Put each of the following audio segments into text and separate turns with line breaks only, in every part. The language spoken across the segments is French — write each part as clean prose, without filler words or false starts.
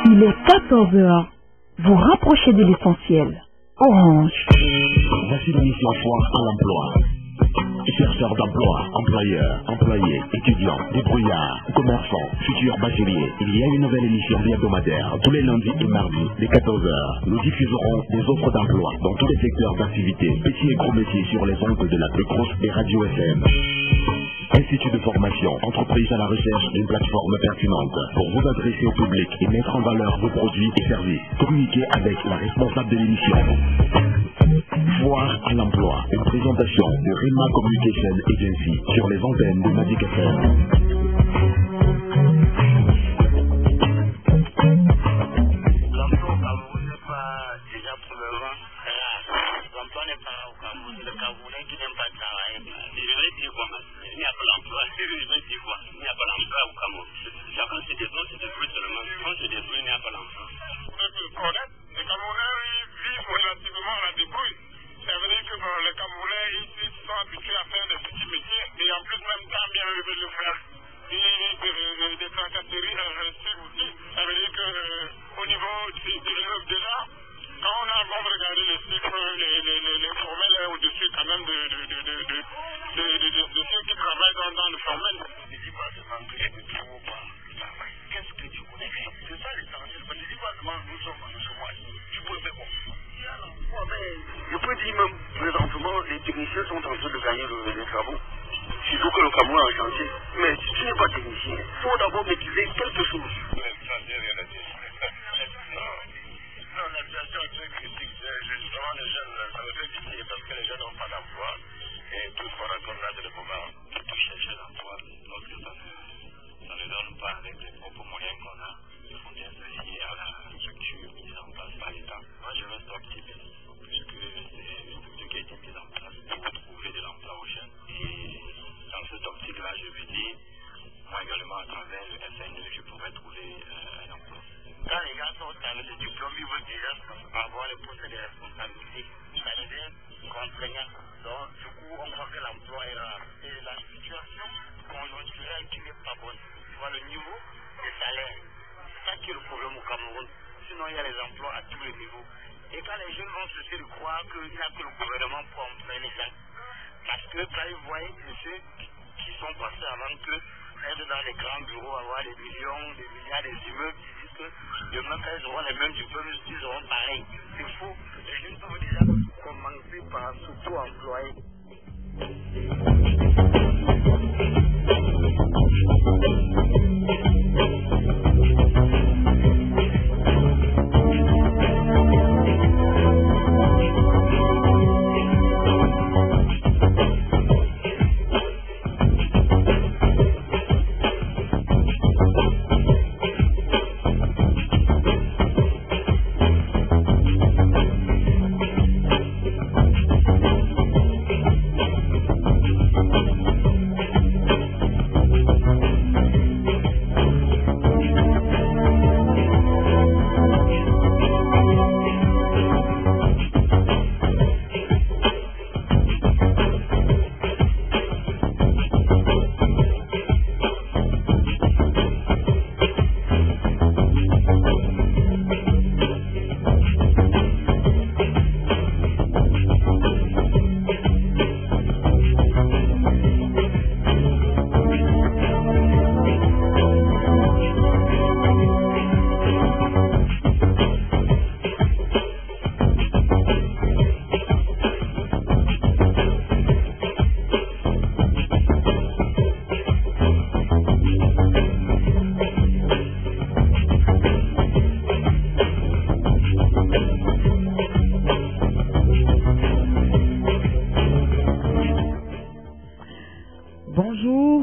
Il est 14 heures. Vous rapprochez de l'essentiel. Orange.
Voici l'émission Foire à l'emploi. Chercheurs d'emploi, employeurs, employés, étudiants, débrouillards, commerçants, futurs bacheliers. Il y a une nouvelle émission hebdomadaire tous les lundis et mardis dès 14 heures. Nous diffuserons des offres d'emploi dans tous les secteurs d'activité, petits et gros métiers sur les ondes de la plus grosse des radios FM. Institut de formation, entreprise à la recherche d'une plateforme pertinente pour vous adresser au public et mettre en valeur vos produits et services. Communiquez avec la responsable de l'émission. Foire à l'emploi, une présentation de Rima Communication Agency sur les antennes de Magic FM.
L'emploi n'est pas au Cameroun, le Camerounais qui n'aime pas travailler. Je vais dire quoi, il n'y a pas d'emploi. Je vais dire quoi, il n'y a pas d'emploi au Cameroun. Chacun se débrouille seulement. Quand se débrouille, il n'y a pas d'emploi. Les Camerounais vivent relativement à la débrouille. Ça veut dire que les Camerounais ils sont habitués à faire des petits métiers et en plus même quand bien ils veulent le faire. Des tracasseries aussi. Ça veut dire qu'au niveau déjà, quand on a regardé les chiffres, les formels au-dessus quand même de ceux qui travaillent dans le formel. Ne dis pas seulement que je ne trouve pas travail. Qu'est-ce que tu connais? C'est ça l'essentiel. Ne dis pas seulement nous sommes assis. Tu peux faire quoi? Je peux dire même, présentement, les techniciens sont en train de gagner les travaux. Surtout que le Cameroun a changé. Mais si tu n'es pas technicien, il faut d'abord maîtriser quelque chose. Ça, c'est rien à dire. Non, la situation est très critique. Justement, les jeunes, ça me fait pitié parce que les jeunes n'ont pas d'emploi. Et tout qu'on a de pouvoir chercher l'emploi. Donc, ça ne donne pas avec les propres moyens qu'on a. Il faut bien se fier à la structure mise en place par l'État. Moi, je reste optimiste puisque c'est une structure qui a été mise en place pour trouver de l'emploi aux jeunes. Et dans cette optique-là, je veux dire, moi également, à travers le FNE, je pourrais trouver un emploi. Quand les gens sont avec le diplôme, ils veulent déjà avoir les postes de responsabilité. Ça devient contraignant. Donc, du coup, on voit que l'emploi est rare. Et la situation conjoncturelle qui n'est pas bonne. Tu vois le niveau des salaires. C'est ça qui est le problème au Cameroun. Sinon, il y a les emplois à tous les niveaux. Et quand les jeunes vont cesser de croire qu'il n'y a que le gouvernement pour employer les gens. Parce que quand ils voient ceux qui sont passés avant que être dans les grands bureaux, avoir des millions, des milliards, des immeubles, ils disent que demain, quand ils auront les mêmes diplômes, ils auront pareil. C'est faux. Les jeunes peuvent déjà commencer par s'auto-employer.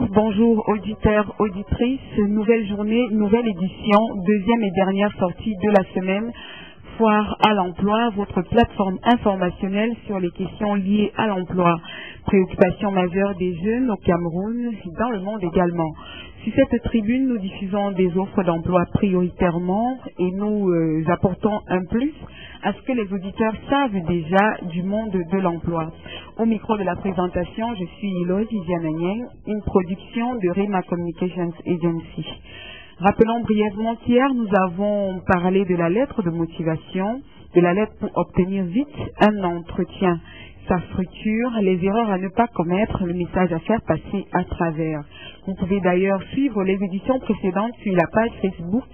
Bonjour auditeurs, auditrices, nouvelle journée, nouvelle édition, deuxième et dernière sortie de la semaine, Foire à l'emploi, votre plateforme informationnelle sur les questions liées à l'emploi, préoccupation majeure des jeunes au Cameroun, dans le monde également. Sur cette tribune, nous diffusons des offres d'emploi prioritairement et nous apportons un plus à ce que les auditeurs savent déjà du monde de l'emploi. Au micro de la présentation, je suis Eloise Iziananieng, une production de Rima Communications Agency. Rappelons brièvement qu'hier, nous avons parlé de la lettre de motivation, de la lettre pour obtenir vite un entretien, sa structure, les erreurs à ne pas commettre, le message à faire passer à travers. Vous pouvez d'ailleurs suivre les éditions précédentes sur la page Facebook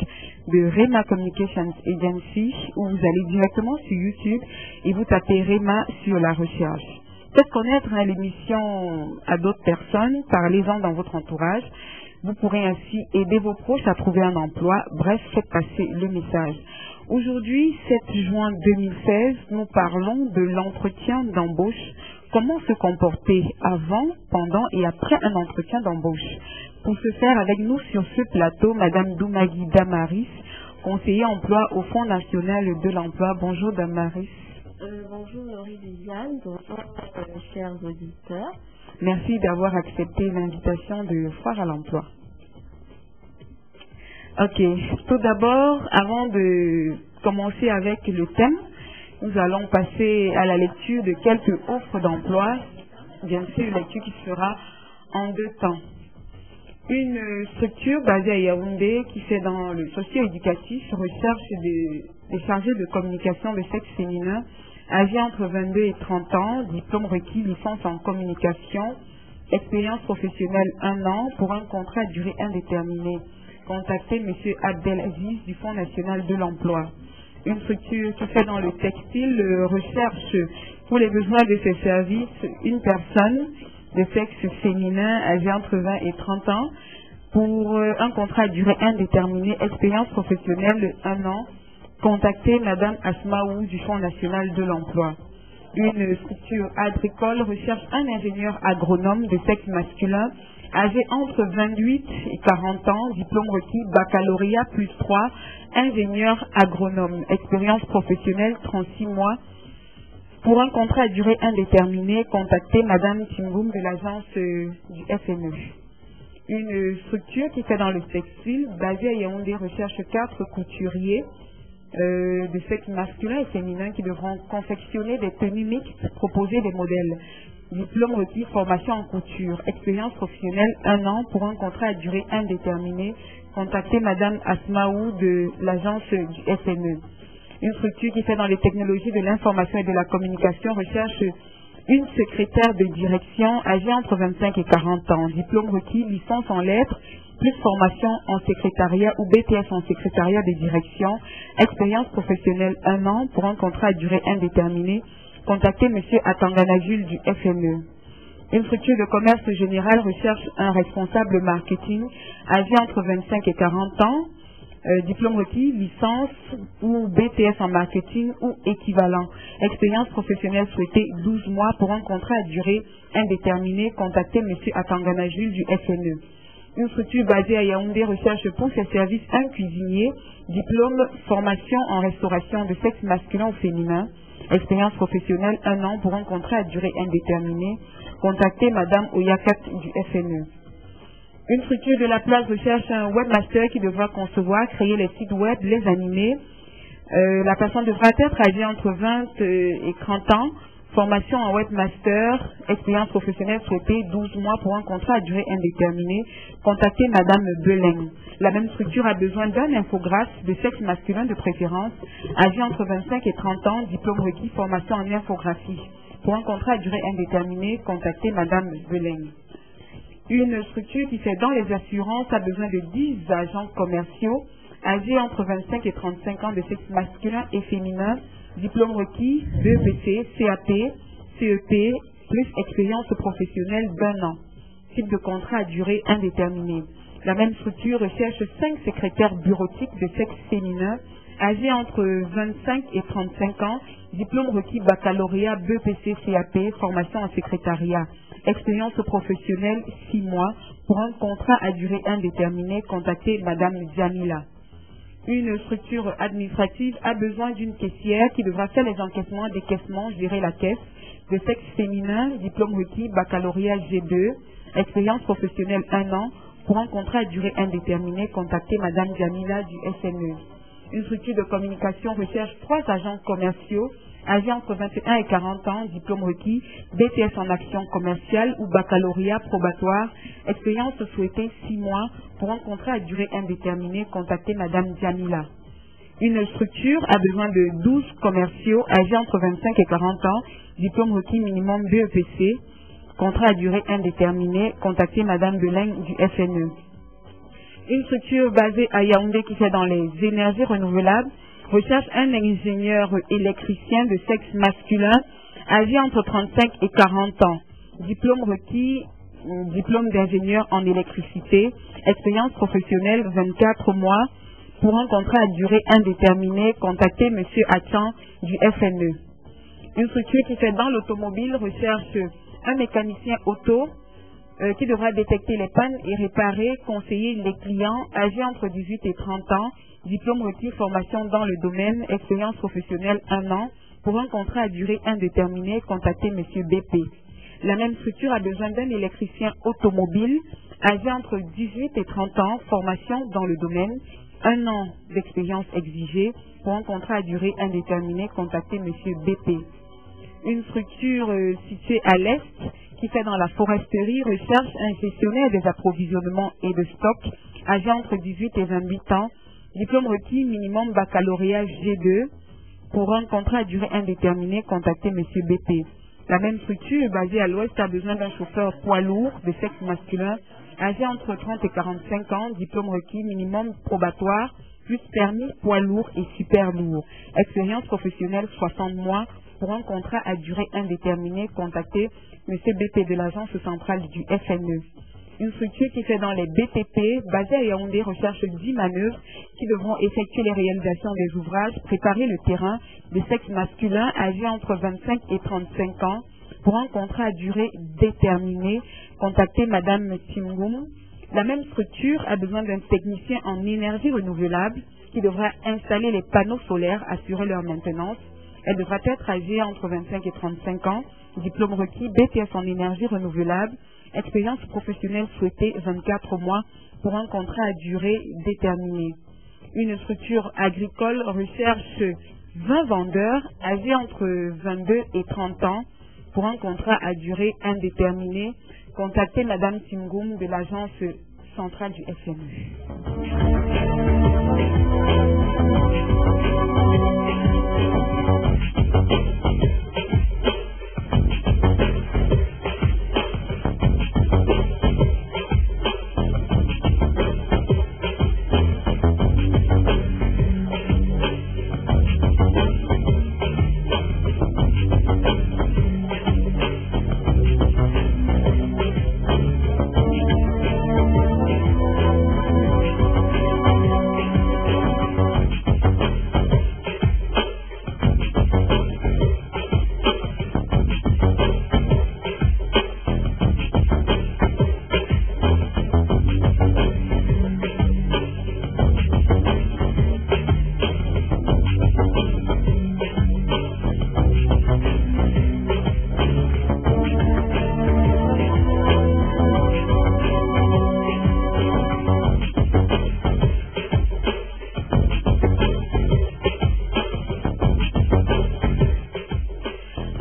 de Rema Communications Agency, où vous allez directement sur YouTube et vous tapez Rema sur la recherche. Faites connaître l'émission à d'autres personnes, parlez-en dans votre entourage. Vous pourrez ainsi aider vos proches à trouver un emploi. Bref, faites passer le message. Aujourd'hui, 7 juin 2016, nous parlons de l'entretien d'embauche. Comment se comporter avant, pendant et après un entretien d'embauche. Pour ce faire, avec nous sur ce plateau, Madame Doumagui Damaris, conseiller emploi au Fonds national de l'emploi. Bonjour Damaris.
Bonjour Laurie-Viviane, bonjour chers auditeurs.
Merci d'avoir accepté l'invitation de Foire à l'emploi. Ok, tout d'abord, avant de commencer avec le thème, nous allons passer à la lecture de quelques offres d'emploi, bien sûr une lecture qui sera en 2 temps. Une structure basée à Yaoundé qui fait dans le socio-éducatif recherche des chargés de communication de sexe féminin âgés entre 22 et 30 ans, diplôme requis, licence en communication, expérience professionnelle 1 an pour un contrat à durée indéterminée. Contactez M. Abdelaziz du Fonds national de l'emploi. Une structure qui fait dans le textile recherche pour les besoins de ses services une personne de sexe féminin âgée entre 20 et 30 ans pour un contrat à durée indéterminée, expérience professionnelle 1 an. Contactez Mme Asmaou du Fonds national de l'emploi. Une structure agricole recherche un ingénieur agronome de sexe masculin âgé entre 28 et 40 ans, diplôme requis, baccalauréat plus 3, ingénieur agronome, expérience professionnelle 36 mois. Pour un contrat à durée indéterminée, contactez Mme Timboum de l'agence du FNE. Une structure qui fait dans le textile, basée à Yaoundé, recherche 4 couturiers de sexe masculin et féminin qui devront confectionner des tenues mixtes, proposer des modèles. Diplôme requis, formation en couture, expérience professionnelle 1 an pour un contrat à durée indéterminée. Contactez Mme Asmaou de l'agence du FNE. Une structure qui fait dans les technologies de l'information et de la communication recherche une secrétaire de direction âgée entre 25 et 40 ans. Diplôme requis, licence en lettres, plus formation en secrétariat ou BTS en secrétariat de direction. Expérience professionnelle 1 an pour un contrat à durée indéterminée. Contactez M. Atangana Jules du FNE. Une structure de commerce général recherche un responsable marketing âgé entre 25 et 40 ans. Diplôme requis, licence ou BTS en marketing ou équivalent. Expérience professionnelle souhaitée 12 mois pour un contrat à durée indéterminée. Contactez M. Atangana Jules du FNE. Une structure basée à Yaoundé recherche pour ses services un cuisinier, diplôme, formation en restauration de sexe masculin ou féminin. Expérience professionnelle 1 an pour un contrat à durée indéterminée. Contactez Mme Oyakat du FNE. Une structure de la place recherche un webmaster qui devra concevoir, créer les sites web, les animer. La personne devra être âgée entre 20 et 30 ans. Formation en webmaster, expérience professionnelle souhaitée 12 mois pour un contrat à durée indéterminée. Contactez Mme Beleng. La même structure a besoin d'un infographe de sexe masculin de préférence, âgé entre 25 et 30 ans, diplôme requis, formation en infographie. Pour un contrat à durée indéterminée, contactez Mme Beleng. Une structure qui fait dans les assurances a besoin de 10 agents commerciaux, âgés entre 25 et 35 ans de sexe masculin et féminin, diplôme requis, BEPC, CAP, CEP, plus expérience professionnelle d'1 an. Type de contrat à durée indéterminée. La même structure recherche 5 secrétaires bureautiques de sexe féminin, âgés entre 25 et 35 ans, diplôme requis baccalauréat, BEPC, CAP, formation en secrétariat. Expérience professionnelle 6 mois. Pour un contrat à durée indéterminée, contactez Mme Jamila. Une structure administrative a besoin d'une caissière qui devra faire les encaissements, décaissements, gérer la caisse, de sexe féminin, diplôme requis, baccalauréat G2, expérience professionnelle 1 an, pour un contrat à durée indéterminée, contactez Mme Jamila du SNE. Une structure de communication recherche 3 agents commerciaux, âgé entre 21 et 40 ans, diplôme requis, BTS en action commerciale ou baccalauréat probatoire, expérience souhaitée 6 mois pour un contrat à durée indéterminée, contactez Madame Djamila. Une structure a besoin de 12 commerciaux âgés entre 25 et 40 ans, diplôme requis minimum BEPC, contrat à durée indéterminée, contactez Madame Belaigne du FNE. Une structure basée à Yaoundé qui fait dans les énergies renouvelables recherche un ingénieur électricien de sexe masculin âgé entre 35 et 40 ans. Diplôme requis, diplôme d'ingénieur en électricité, expérience professionnelle 24 mois pour un contrat à durée indéterminée, contactez M. Atchan du FNE. Une structure qui fait dans l'automobile recherche un mécanicien auto qui devra détecter les pannes et réparer, conseiller les clients âgés entre 18 et 30 ans, diplôme requis, formation dans le domaine, expérience professionnelle 1 an, pour un contrat à durée indéterminée, contactez M. BP. La même structure a besoin d'un électricien automobile âgé entre 18 et 30 ans, formation dans le domaine, 1 an d'expérience exigée, pour un contrat à durée indéterminée, contactez M. BP. Une structure située à l'Est, qui fait dans la foresterie, recherche un gestionnaire des approvisionnements et de stock, âgé entre 18 et 28 ans, diplôme requis minimum baccalauréat G2, pour un contrat à durée indéterminée, contactez M. BP. La même structure, basée à l'Ouest, a besoin d'un chauffeur poids lourd de sexe masculin, âgé entre 30 et 45 ans, diplôme requis minimum probatoire, plus permis poids lourd et super lourd. Expérience professionnelle 60 mois, pour un contrat à durée indéterminée, contactez M. BP de l'agence centrale du FNE. Une structure qui fait dans les BTP, basée à Yaoundé, recherche 10 manœuvres qui devront effectuer les réalisations des ouvrages, préparer le terrain de sexe masculin âgé entre 25 et 35 ans pour un contrat à durée déterminée. Contactez Madame Timgoum. La même structure a besoin d'un technicien en énergie renouvelable qui devra installer les panneaux solaires, assurer leur maintenance. Elle devra être âgée entre 25 et 35 ans, diplôme requis, BTS en énergie renouvelable, expérience professionnelle souhaitée 24 mois pour un contrat à durée déterminée. Une structure agricole recherche 20 vendeurs âgés entre 22 et 30 ans pour un contrat à durée indéterminée. Contactez Madame Timgoum de l'agence centrale du FNE.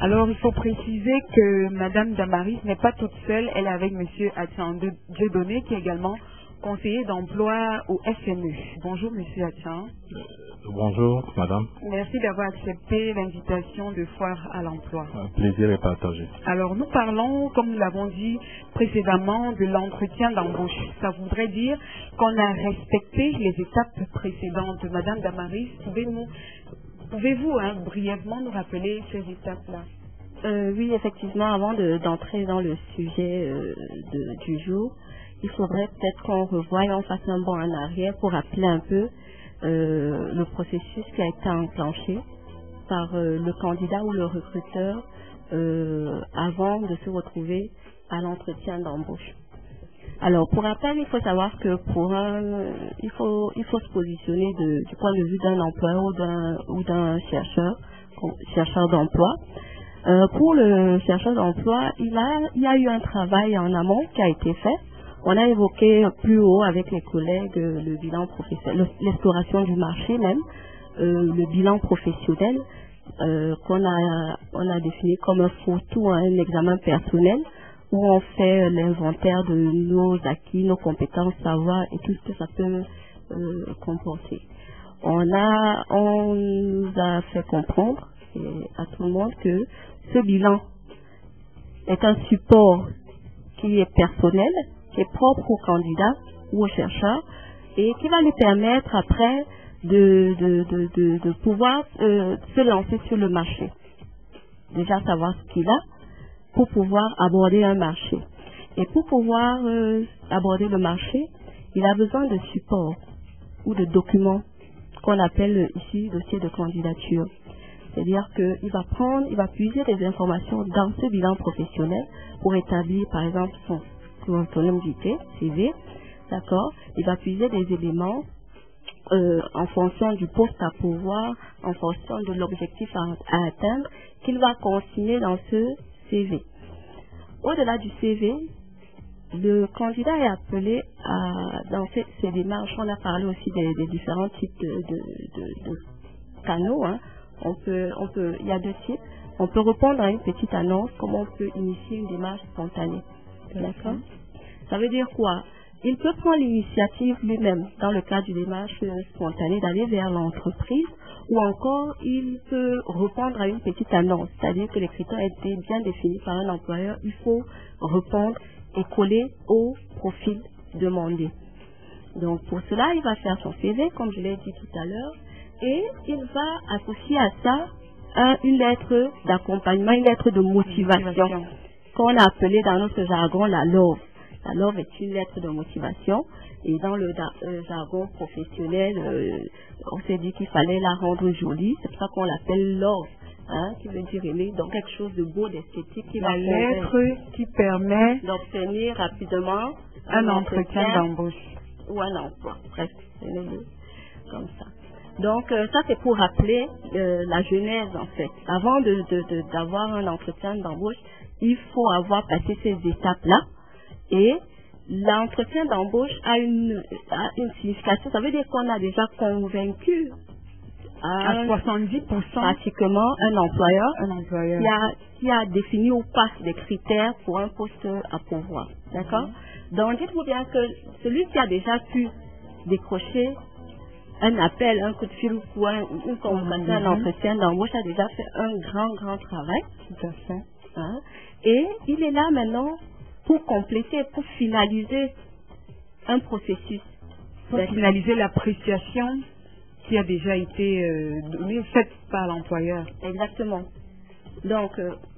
Alors, il faut préciser que Madame Damaris n'est pas toute seule, elle est avec Monsieur Atchan Dieudonné, qui est également conseiller d'emploi au FNE. Bonjour Monsieur Atchan.
Bonjour Madame.
Merci d'avoir accepté l'invitation de Foire à l'emploi.
Un plaisir est partagé.
Alors, nous parlons, comme nous l'avons dit précédemment, de l'entretien d'embauche. Ça voudrait dire qu'on a respecté les étapes précédentes. Madame Damaris, pouvez-vous brièvement nous rappeler ces étapes-là?
Oui, effectivement, avant d'entrer dans le sujet du jour, il faudrait peut-être qu'on revoie et on fasse un bond en arrière pour rappeler un peu le processus qui a été enclenché par le candidat ou le recruteur avant de se retrouver à l'entretien d'embauche. Alors, pour rappel, il faut savoir que il faut se positionner du point de vue d'un employeur ou d'un chercheur d'emploi. Pour le chercheur d'emploi, il y a eu un travail en amont qui a été fait. On a évoqué plus haut avec les collègues le bilan professionnel, l'exploration du marché même, le bilan professionnel qu'on a défini comme un photo, un examen personnel, où on fait l'inventaire de nos acquis, nos compétences, savoirs et tout ce que ça peut comporter. On nous a fait comprendre à tout le monde que ce bilan est un support qui est personnel, qui est propre au candidat ou au chercheur et qui va lui permettre après de pouvoir se lancer sur le marché. Déjà savoir ce qu'il a pour pouvoir aborder un marché. Et pour pouvoir aborder le marché, il a besoin de support ou de documents qu'on appelle ici dossier de candidature. C'est-à-dire qu'il va puiser des informations dans ce bilan professionnel pour établir par exemple son autonomité, CV, d'accord. Il va puiser des éléments en fonction du poste à pourvoir, en fonction de l'objectif à atteindre, qu'il va consigner dans ce CV. Au-delà du CV, le candidat est appelé dans ces démarches. On a parlé aussi des différents types de canaux. Hein. Il y a deux types. On peut répondre à une petite annonce, comme on peut initier une démarche spontanée. D'accord? Ça veut dire quoi? Il peut prendre l'initiative lui-même, dans le cadre d'une démarche spontanée, d'aller vers l'entreprise, ou encore il peut répondre à une petite annonce, c'est-à-dire que les critères étaient bien définis par un employeur, il faut répondre et coller au profil demandé. Donc pour cela, il va faire son CV, comme je l'ai dit tout à l'heure, et il va associer à ça une lettre d'accompagnement, une lettre de motivation, qu'on a appelée dans notre jargon la LOVE. La LOVE est une lettre de motivation et dans le jargon professionnel, on s'est dit qu'il fallait la rendre jolie, c'est pour ça qu'on l'appelle LOVE, hein, qui veut dire aimer, donc quelque chose de beau, d'esthétique, qui va
lettre qui permet
d'obtenir rapidement
un entretien d'embauche
ou un emploi, bref, c'est les deux, comme ça. Donc ça c'est pour rappeler la genèse en fait. Avant d'avoir un entretien d'embauche, il faut avoir passé ces étapes-là. Et l'entretien d'embauche a une signification. Ça veut dire qu'on a déjà convaincu
à 70%
pratiquement un employeur qui a défini ou pas des critères pour un poste à pourvoir. D'accord? Donc dites-vous bien que celui qui a déjà pu décrocher un appel, un coup de fil ou une convocation, un entretien d'embauche a déjà fait un grand travail.
Tout à fait.
Hein? Et il est là maintenant pour compléter, pour finaliser un processus.
Pour finaliser l'appréciation qui a déjà été faite par l'employeur.
Exactement. Donc,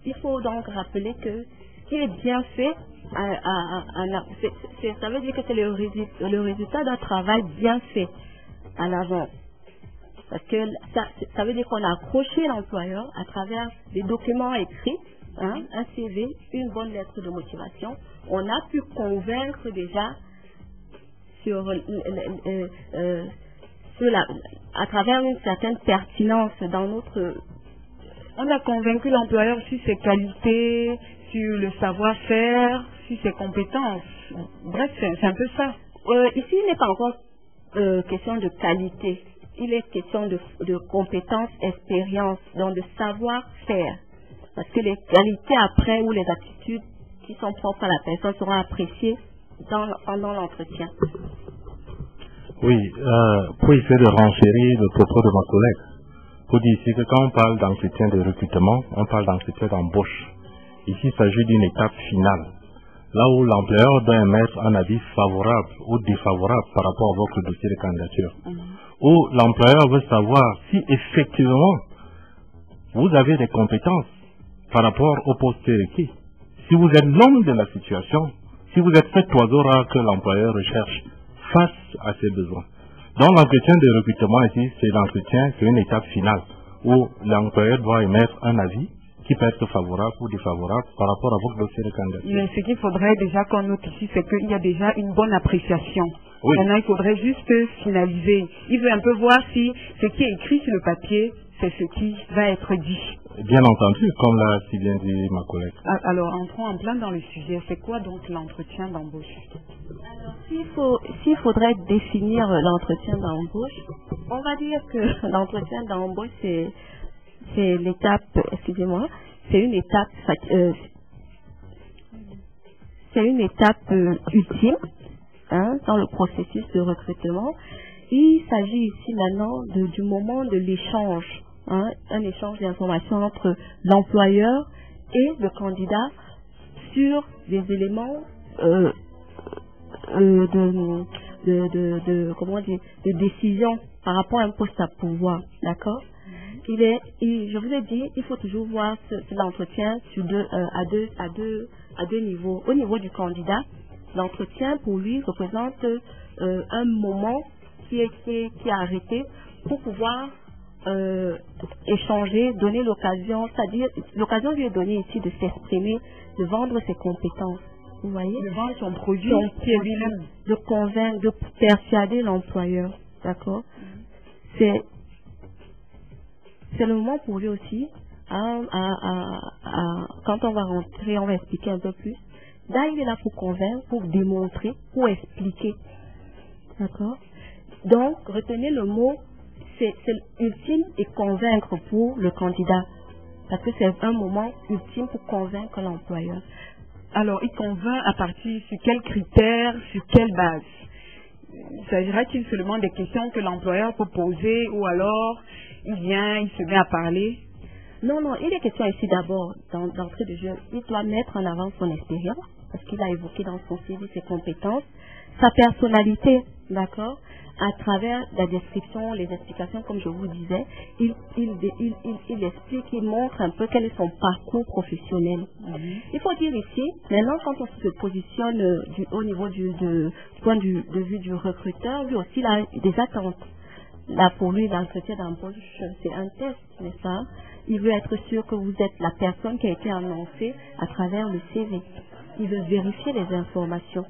il faut donc rappeler que ce qui est bien fait, ça veut dire que c'est le résultat d'un travail bien fait à l'avance. Parce que ça veut dire qu'on a accroché l'employeur à travers des documents écrits, hein, un CV, une bonne lettre de motivation. On a pu convaincre déjà à travers une certaine pertinence dans notre...
On a convaincu l'employeur sur ses qualités, sur le savoir-faire, sur ses compétences. Bref, c'est un peu ça.
Ici, il n'est pas encore question de qualité. Il est question de compétences, expérience, donc de savoir-faire. Parce que les qualités après ou les attitudes qui sont propres à la personne seront appréciées pendant l'entretien.
Oui, pour essayer de renchérir le propos de ma collègue, pour dire ici que quand on parle d'entretien de recrutement, on parle d'entretien d'embauche. Ici, il s'agit d'une étape finale, là où l'employeur doit émettre un avis favorable ou défavorable par rapport à votre dossier de candidature. Où l'employeur veut savoir si effectivement vous avez des compétences par rapport au poste requis. Si vous êtes l'homme de la situation, si vous êtes cet oiseau rare que l'employeur recherche face à ses besoins. Donc l'entretien de recrutement ici, c'est une étape finale où l'employeur doit émettre un avis qui peut être favorable ou défavorable par rapport à votre dossier de candidature.
Mais ce qu'il faudrait déjà qu'on note ici, c'est qu'il y a déjà une bonne appréciation.
Oui.
Maintenant, il faudrait juste finaliser. Il veut un peu voir si ce qui est écrit sur le papier, c'est ce qui va être dit.
Bien entendu, comme l'a si bien dit ma collègue.
Alors, entrons en plein dans le sujet. C'est quoi donc l'entretien d'embauche?
Alors, s'il faudrait définir l'entretien d'embauche, on va dire que l'entretien d'embauche, c'est c'est l'étape, excusez-moi, c'est une étape ultime dans le processus de recrutement. Il s'agit ici maintenant du moment de l'échange, un échange d'informations entre l'employeur et le candidat sur des éléments de décision par rapport à un poste à pouvoir, d'accord? Je vous ai dit, il faut toujours voir l'entretien à deux niveaux. Au niveau du candidat, l'entretien pour lui représente un moment qui est arrêté pour pouvoir échanger, donner l'occasion, c'est-à-dire l'occasion lui est donnée ici de s'exprimer, de vendre ses compétences. Vous voyez?
De vendre son produit,
de convaincre, de persuader l'employeur, d'accord? C'est le moment pour lui aussi, quand on va rentrer, on va expliquer un peu plus. Là, il est là pour convaincre, pour démontrer, pour expliquer. D'accord? Donc, retenez le mot, c'est ultime et convaincre pour le candidat. Parce que c'est un moment ultime pour convaincre l'employeur.
Alors, il convainc à partir sur quels critères, sur quelle base? S'agira-t-il seulement des questions que l'employeur peut poser ou alors il vient, il se met à parler?
Non, il est question ici d'abord, d'entrée de jeu, il doit mettre en avant son expérience, parce qu'il a évoqué dans son CV ses compétences, sa personnalité, d'accord? À travers la description, les explications, comme je vous disais, il explique, il montre un peu quel est son parcours professionnel. Il faut dire ici, maintenant quand on se positionne au niveau du point de vue du recruteur, lui aussi il a des attentes. Là pour lui, l'entretien d'embauche, c'est un test, n'est-ce pas? Il veut être sûr que vous êtes la personne qui a été annoncée à travers le CV. Il veut vérifier les informations.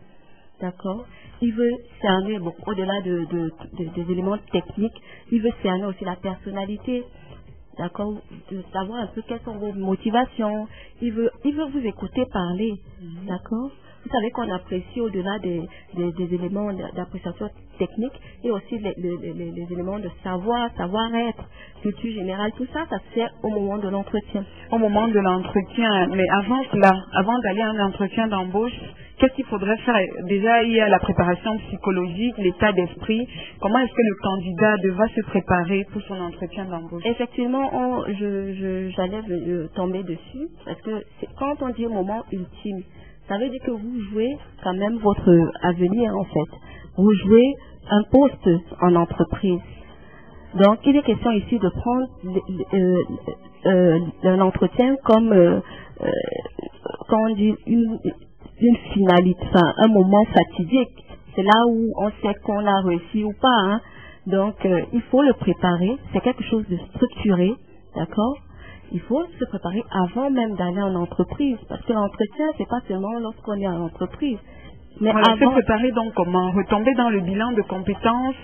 D'accord? Il veut cerner, au-delà des éléments techniques, il veut cerner aussi la personnalité. D'accord? De savoir un peu quelles sont vos motivations. Il veut vous écouter parler. D'accord? Vous savez qu'on apprécie au-delà des éléments d'appréciation technique et aussi les éléments de savoir-être, culture générale, tout ça, ça se fait au moment de l'entretien.
Au moment de l'entretien, mais avant d'aller à un entretien d'embauche, qu'est-ce qu'il faudrait faire? Déjà, il y a la préparation psychologique, l'état d'esprit. Comment est-ce que le candidat devra se préparer pour son entretien d'embauche?
Effectivement, j'allais tomber dessus, parce que quand on dit moment ultime, ça veut dire que vous jouez quand même votre avenir en fait. Vous jouez un poste en entreprise. Donc il est question ici de prendre l'entretien comme quand on dit une finalité, enfin un moment fatidique. C'est là où on sait qu'on a réussi ou pas. Donc il faut le préparer. C'est quelque chose de structuré, d'accord? Il faut se préparer avant même d'aller en entreprise. Parce que l'entretien, c'est pas seulement lorsqu'on est en entreprise. Mais
avant... Se préparer donc comment? Retomber dans le bilan de compétences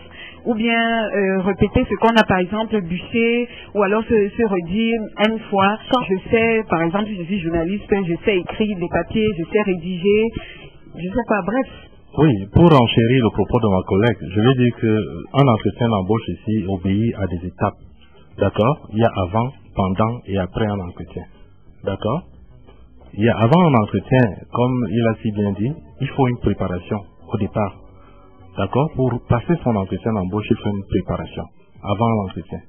ou bien répéter ce qu'on a par exemple bûché ou alors se redire une fois. Je sais, par exemple, je suis journaliste, je sais écrire des papiers, je sais rédiger, je sais pas, bref.
Oui, pour enchérir le propos de ma collègue, je vais dire qu'un entretien d'embauche ici obéit à des étapes. D'accord? Il y a avant, pendant et après un entretien. D'accord? Il y a avant un entretien, comme il a si bien dit, il faut une préparation au départ. D'accord? Pour passer son entretien d'embauche, il faut une préparation avant l'entretien.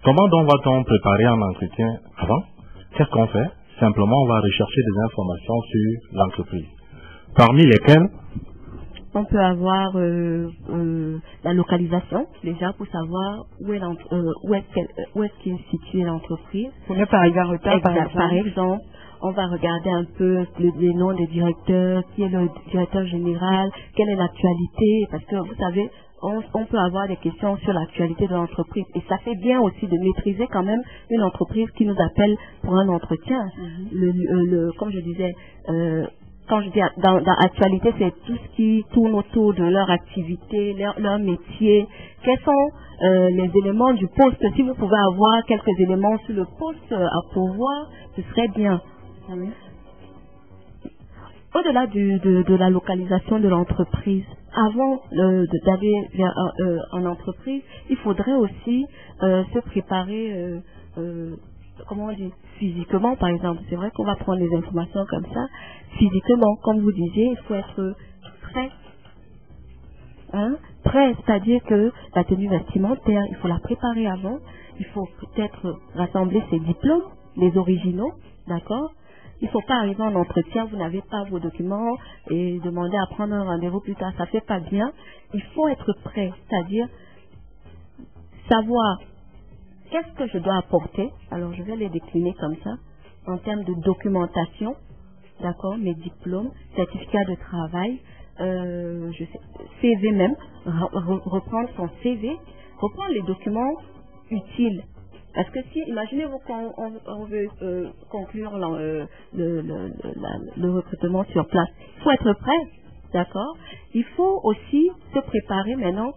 Comment donc va-t-on préparer un entretien avant? Qu'est-ce qu'on fait? Simplement, on va rechercher des informations sur l'entreprise. Parmi lesquelles
on peut avoir la localisation, déjà pour savoir où est-ce qu'est située l'entreprise.
Pour ne pas arriver en retard,
par exemple, on va regarder un peu les noms des directeurs, qui est le directeur général, quelle est l'actualité, parce que vous savez, on peut avoir des questions sur l'actualité de l'entreprise. Et ça fait bien aussi de maîtriser quand même une entreprise qui nous appelle pour un entretien. Comme je disais, quand je dis dans l'actualité, c'est tout ce qui tourne autour de leur activité, leur métier. Quels sont les éléments du poste? Si vous pouvez avoir quelques éléments sur le poste à pourvoir, ce serait bien. Au-delà de la localisation de l'entreprise, avant d'aller en entreprise, il faudrait aussi se préparer comment on dit, physiquement par exemple. C'est vrai qu'on va prendre des informations comme ça, physiquement, comme vous disiez, il faut être prêt. Hein? Prêt, c'est-à-dire que la tenue vestimentaire, il faut la préparer avant, il faut peut-être rassembler ses diplômes, les originaux, d'accord? Il ne faut pas arriver en entretien, vous n'avez pas vos documents et demander à prendre un rendez-vous plus tard, ça ne fait pas bien. Il faut être prêt, c'est-à-dire savoir qu'est-ce que je dois apporter. Alors je vais les décliner comme ça, en termes de documentation, d'accord, mes diplômes, certificats de travail, CV même, reprendre son CV, reprendre les documents utiles. Parce que si, imaginez-vous qu'on veut conclure le recrutement sur place, il faut être prêt, d'accord? Il faut aussi se préparer maintenant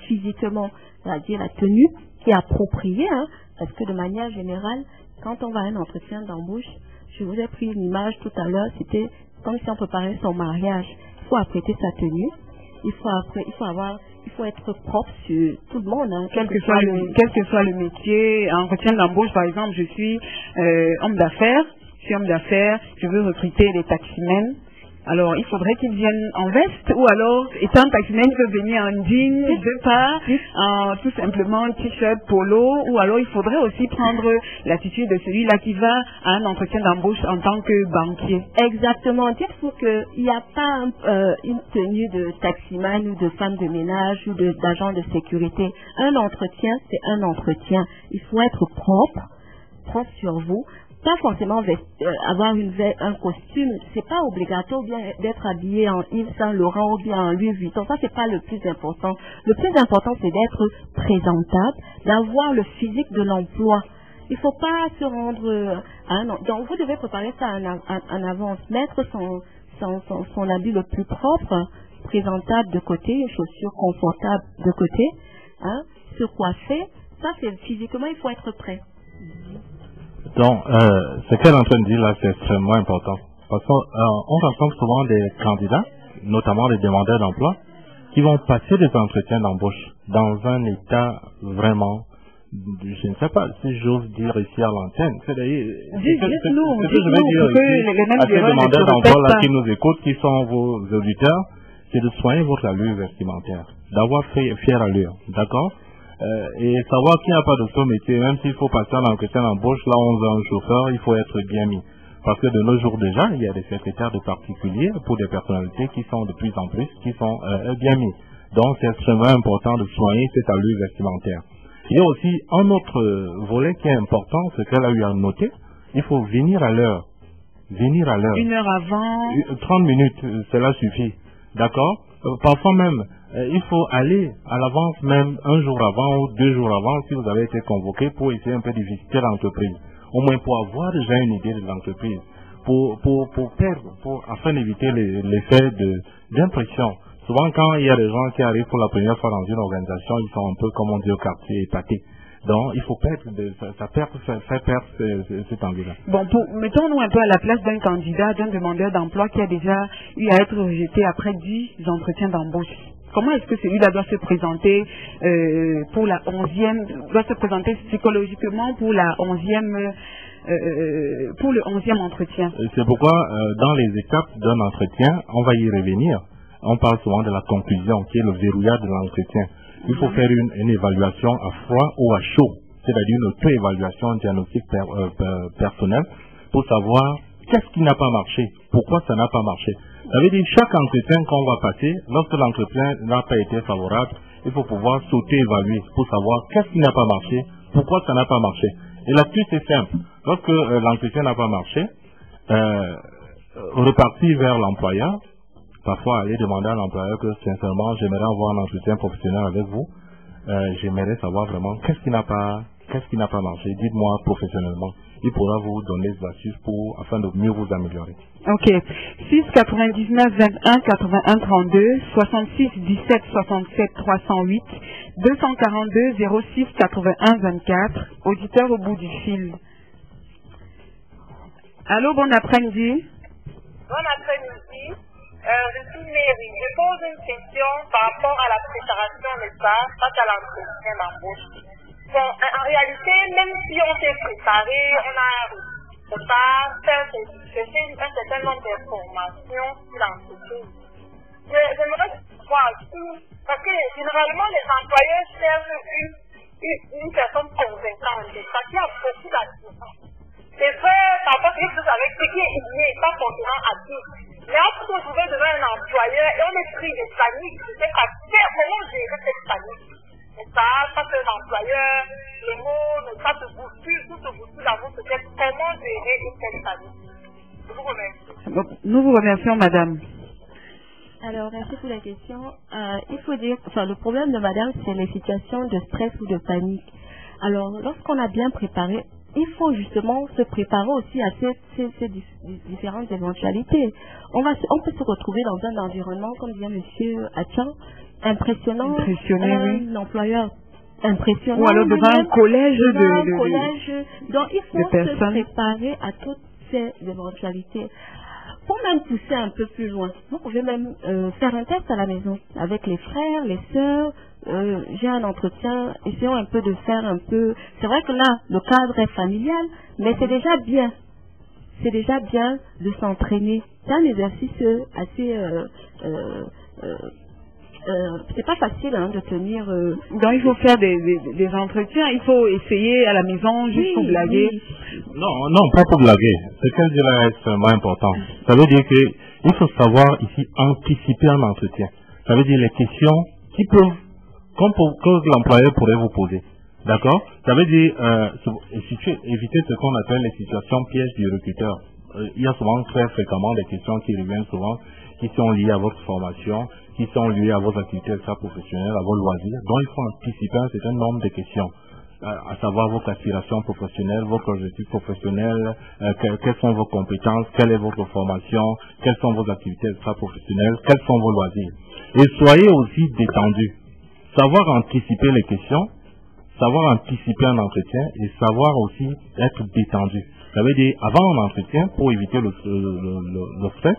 physiquement, c'est-à-dire la tenue qui est appropriée, hein, parce que de manière générale, quand on va à un entretien d'embauche, je vous ai pris une image tout à l'heure, c'était comme si on préparait son mariage. Il faut apprêter sa tenue, il faut être propre sur tout le monde. Hein,
quel que soit le métier, en entretien d'embauche par exemple, je suis homme d'affaires, je veux recruter des taximens. Alors, il faudrait qu'ils viennent en veste, ou alors, étant taximen, ils peuvent venir en jean, de pas, tout simplement t-shirt, polo, ou alors il faudrait aussi prendre l'attitude de celui-là qui va à un entretien d'embauche en tant que banquier.
Exactement. Il faut qu'il n'y a pas une tenue de taximan ou de femme de ménage ou d'agent de sécurité. Un entretien, c'est un entretien. Il faut être propre sur vous. Pas forcément avoir un costume, c'est pas obligatoire bien d'être habillé en Yves Saint Laurent ou bien en Louis Vuitton, ça c'est pas le plus important. Le plus important c'est d'être présentable, d'avoir le physique de l'emploi. Il faut pas se rendre donc vous devez préparer ça en avance, mettre son habit le plus propre, présentable de côté, chaussures confortables de côté, hein, se coiffer, ça c'est physiquement il faut être prêt.
Donc, ce qu'elle est en train de dire là, c'est extrêmement important. Parce qu'on rencontre souvent des candidats, notamment des demandeurs d'emploi, qui vont passer des entretiens d'embauche dans un état vraiment, je ne sais pas si j'ose dire ici à l'antenne.
Dites-nous,
à ces demandeurs d'emploi là qui nous écoutent, qui sont vos auditeurs, c'est de soigner votre allure vestimentaire, d'avoir fait fière allure, d'accord? Et savoir qu'il n'y a pas de ce métier, même s'il faut passer à l'entretien d'embauche, là on veut un chauffeur, il faut être bien mis. Parce que de nos jours déjà, il y a des secrétaires de particuliers pour des personnalités qui sont de plus en plus, qui sont bien mis. Donc c'est extrêmement important de soigner cette allure vestimentaire. Il y a aussi un autre volet qui est important, ce qu'elle a eu à noter, il faut venir à l'heure. Venir à l'heure.
1 heure avant.
30 minutes, cela suffit. D'accord? Parfois même, il faut aller à l'avance même 1 jour avant ou 2 jours avant si vous avez été convoqué pour essayer un peu de visiter l'entreprise. Au moins pour avoir déjà une idée de l'entreprise. Afin d'éviter l'effet d'impression. Souvent quand il y a des gens qui arrivent pour la première fois dans une organisation, ils sont un peu, comme on dit au quartier, épatés. Donc, il faut faire perdre cet envie-là.
Bon, mettons-nous un peu à la place d'un candidat, d'un demandeur d'emploi qui a déjà eu à être rejeté après 10 entretiens d'embauche. Comment est-ce que celui-là doit se présenter pour la 11e, doit se présenter psychologiquement pour la 11e, pour le 11e entretien?
C'est pourquoi, dans les étapes d'un entretien, on va y revenir. On parle souvent de la conclusion, qui est le verrouillage de l'entretien. Il faut faire une évaluation à froid ou à chaud, c'est-à-dire une auto-évaluation diagnostique personnelle pour savoir qu'est-ce qui n'a pas marché, pourquoi ça n'a pas marché. Ça veut dire chaque entretien qu'on va passer, lorsque l'entretien n'a pas été favorable, il faut pouvoir s'auto-évaluer pour savoir qu'est-ce qui n'a pas marché, pourquoi ça n'a pas marché. Et là-dessus, c'est simple. Lorsque l'entretien n'a pas marché, repartir vers l'employeur, parfois aller demander à l'employeur que sincèrement j'aimerais avoir un entretien professionnel avec vous, j'aimerais savoir vraiment qu'est-ce qui n'a pas marché, dites-moi professionnellement. Il pourra vous donner des astuces afin de mieux vous améliorer.
Ok. 6 99 21 81 32 66 17 67 308 242 06 81 24. Auditeur au bout du fil. Allô, bon après-midi.
Bon après-midi. Je suis Mary. Je pose une question par rapport à la préparation, n'est-ce pas, face à l'entretien d'embauche. Bon, en réalité, même si on s'est préparé, on a pas fait un certain nombre d'informations sur l'entreprise. Mais j'aimerais voir si, parce que généralement les employeurs cherchent une personne convaincante, parce qu'il y a beaucoup d'actifs. C'est vrai, parfois c'est quelque chose avec ce qui est inné, pas forcément actif. Mais on peut se retrouver devant un employeur et on est pris de panique. Je sais pas comment gérer cette panique. Mais ça, parce que l'employeur, les mots, ça se bouscule, tout se bouscule dans votre tête. Comment gérer une telle panique? Je vous remercie.
Nous vous remercions, madame.
Alors, merci pour la question. Il faut dire, le problème de madame, c'est les situations de stress ou de panique. Alors, lorsqu'on a bien préparé, il faut justement se préparer aussi à ces différentes éventualités. On peut se retrouver dans un environnement, comme disait monsieur Atchan, impressionnant, un employeur impressionnant.
Ou alors devant un collège
Donc, il faut se préparer à toutes ces éventualités. Pour même pousser un peu plus loin, vous pouvez même faire un test à la maison avec les frères, les sœurs. J'ai un entretien, essayons un peu de faire un peu. C'est vrai que là, le cadre est familial, mais c'est déjà bien. C'est déjà bien de s'entraîner. C'est un exercice assez. C'est pas facile de tenir.
Donc il faut faire des entretiens, il faut essayer à la maison juste pour blaguer.
Oui.
Non, pas pour blaguer. Ce qu'elle dit là est extrêmement important. Ça veut dire qu'il faut savoir ici anticiper un entretien. Ça veut dire les questions qui peuvent, que l'employeur pourrait vous poser. D'accord? Ça veut dire éviter ce qu'on appelle les situations pièges du recruteur. Il y a souvent très fréquemment des questions qui reviennent souvent, qui sont liées à votre formation, qui sont liées à vos activités extra-professionnelles, à vos loisirs. Donc il faut anticiper un certain nombre de questions, à savoir vos aspirations professionnelles, vos objectifs professionnels, quelles sont vos compétences, quelle est votre formation, quelles sont vos activités extra-professionnelles, quels sont vos loisirs. Et soyez aussi détendus. Savoir anticiper les questions, savoir anticiper un entretien et savoir aussi être détendu. Ça veut dire, avant un entretien, pour éviter le stress,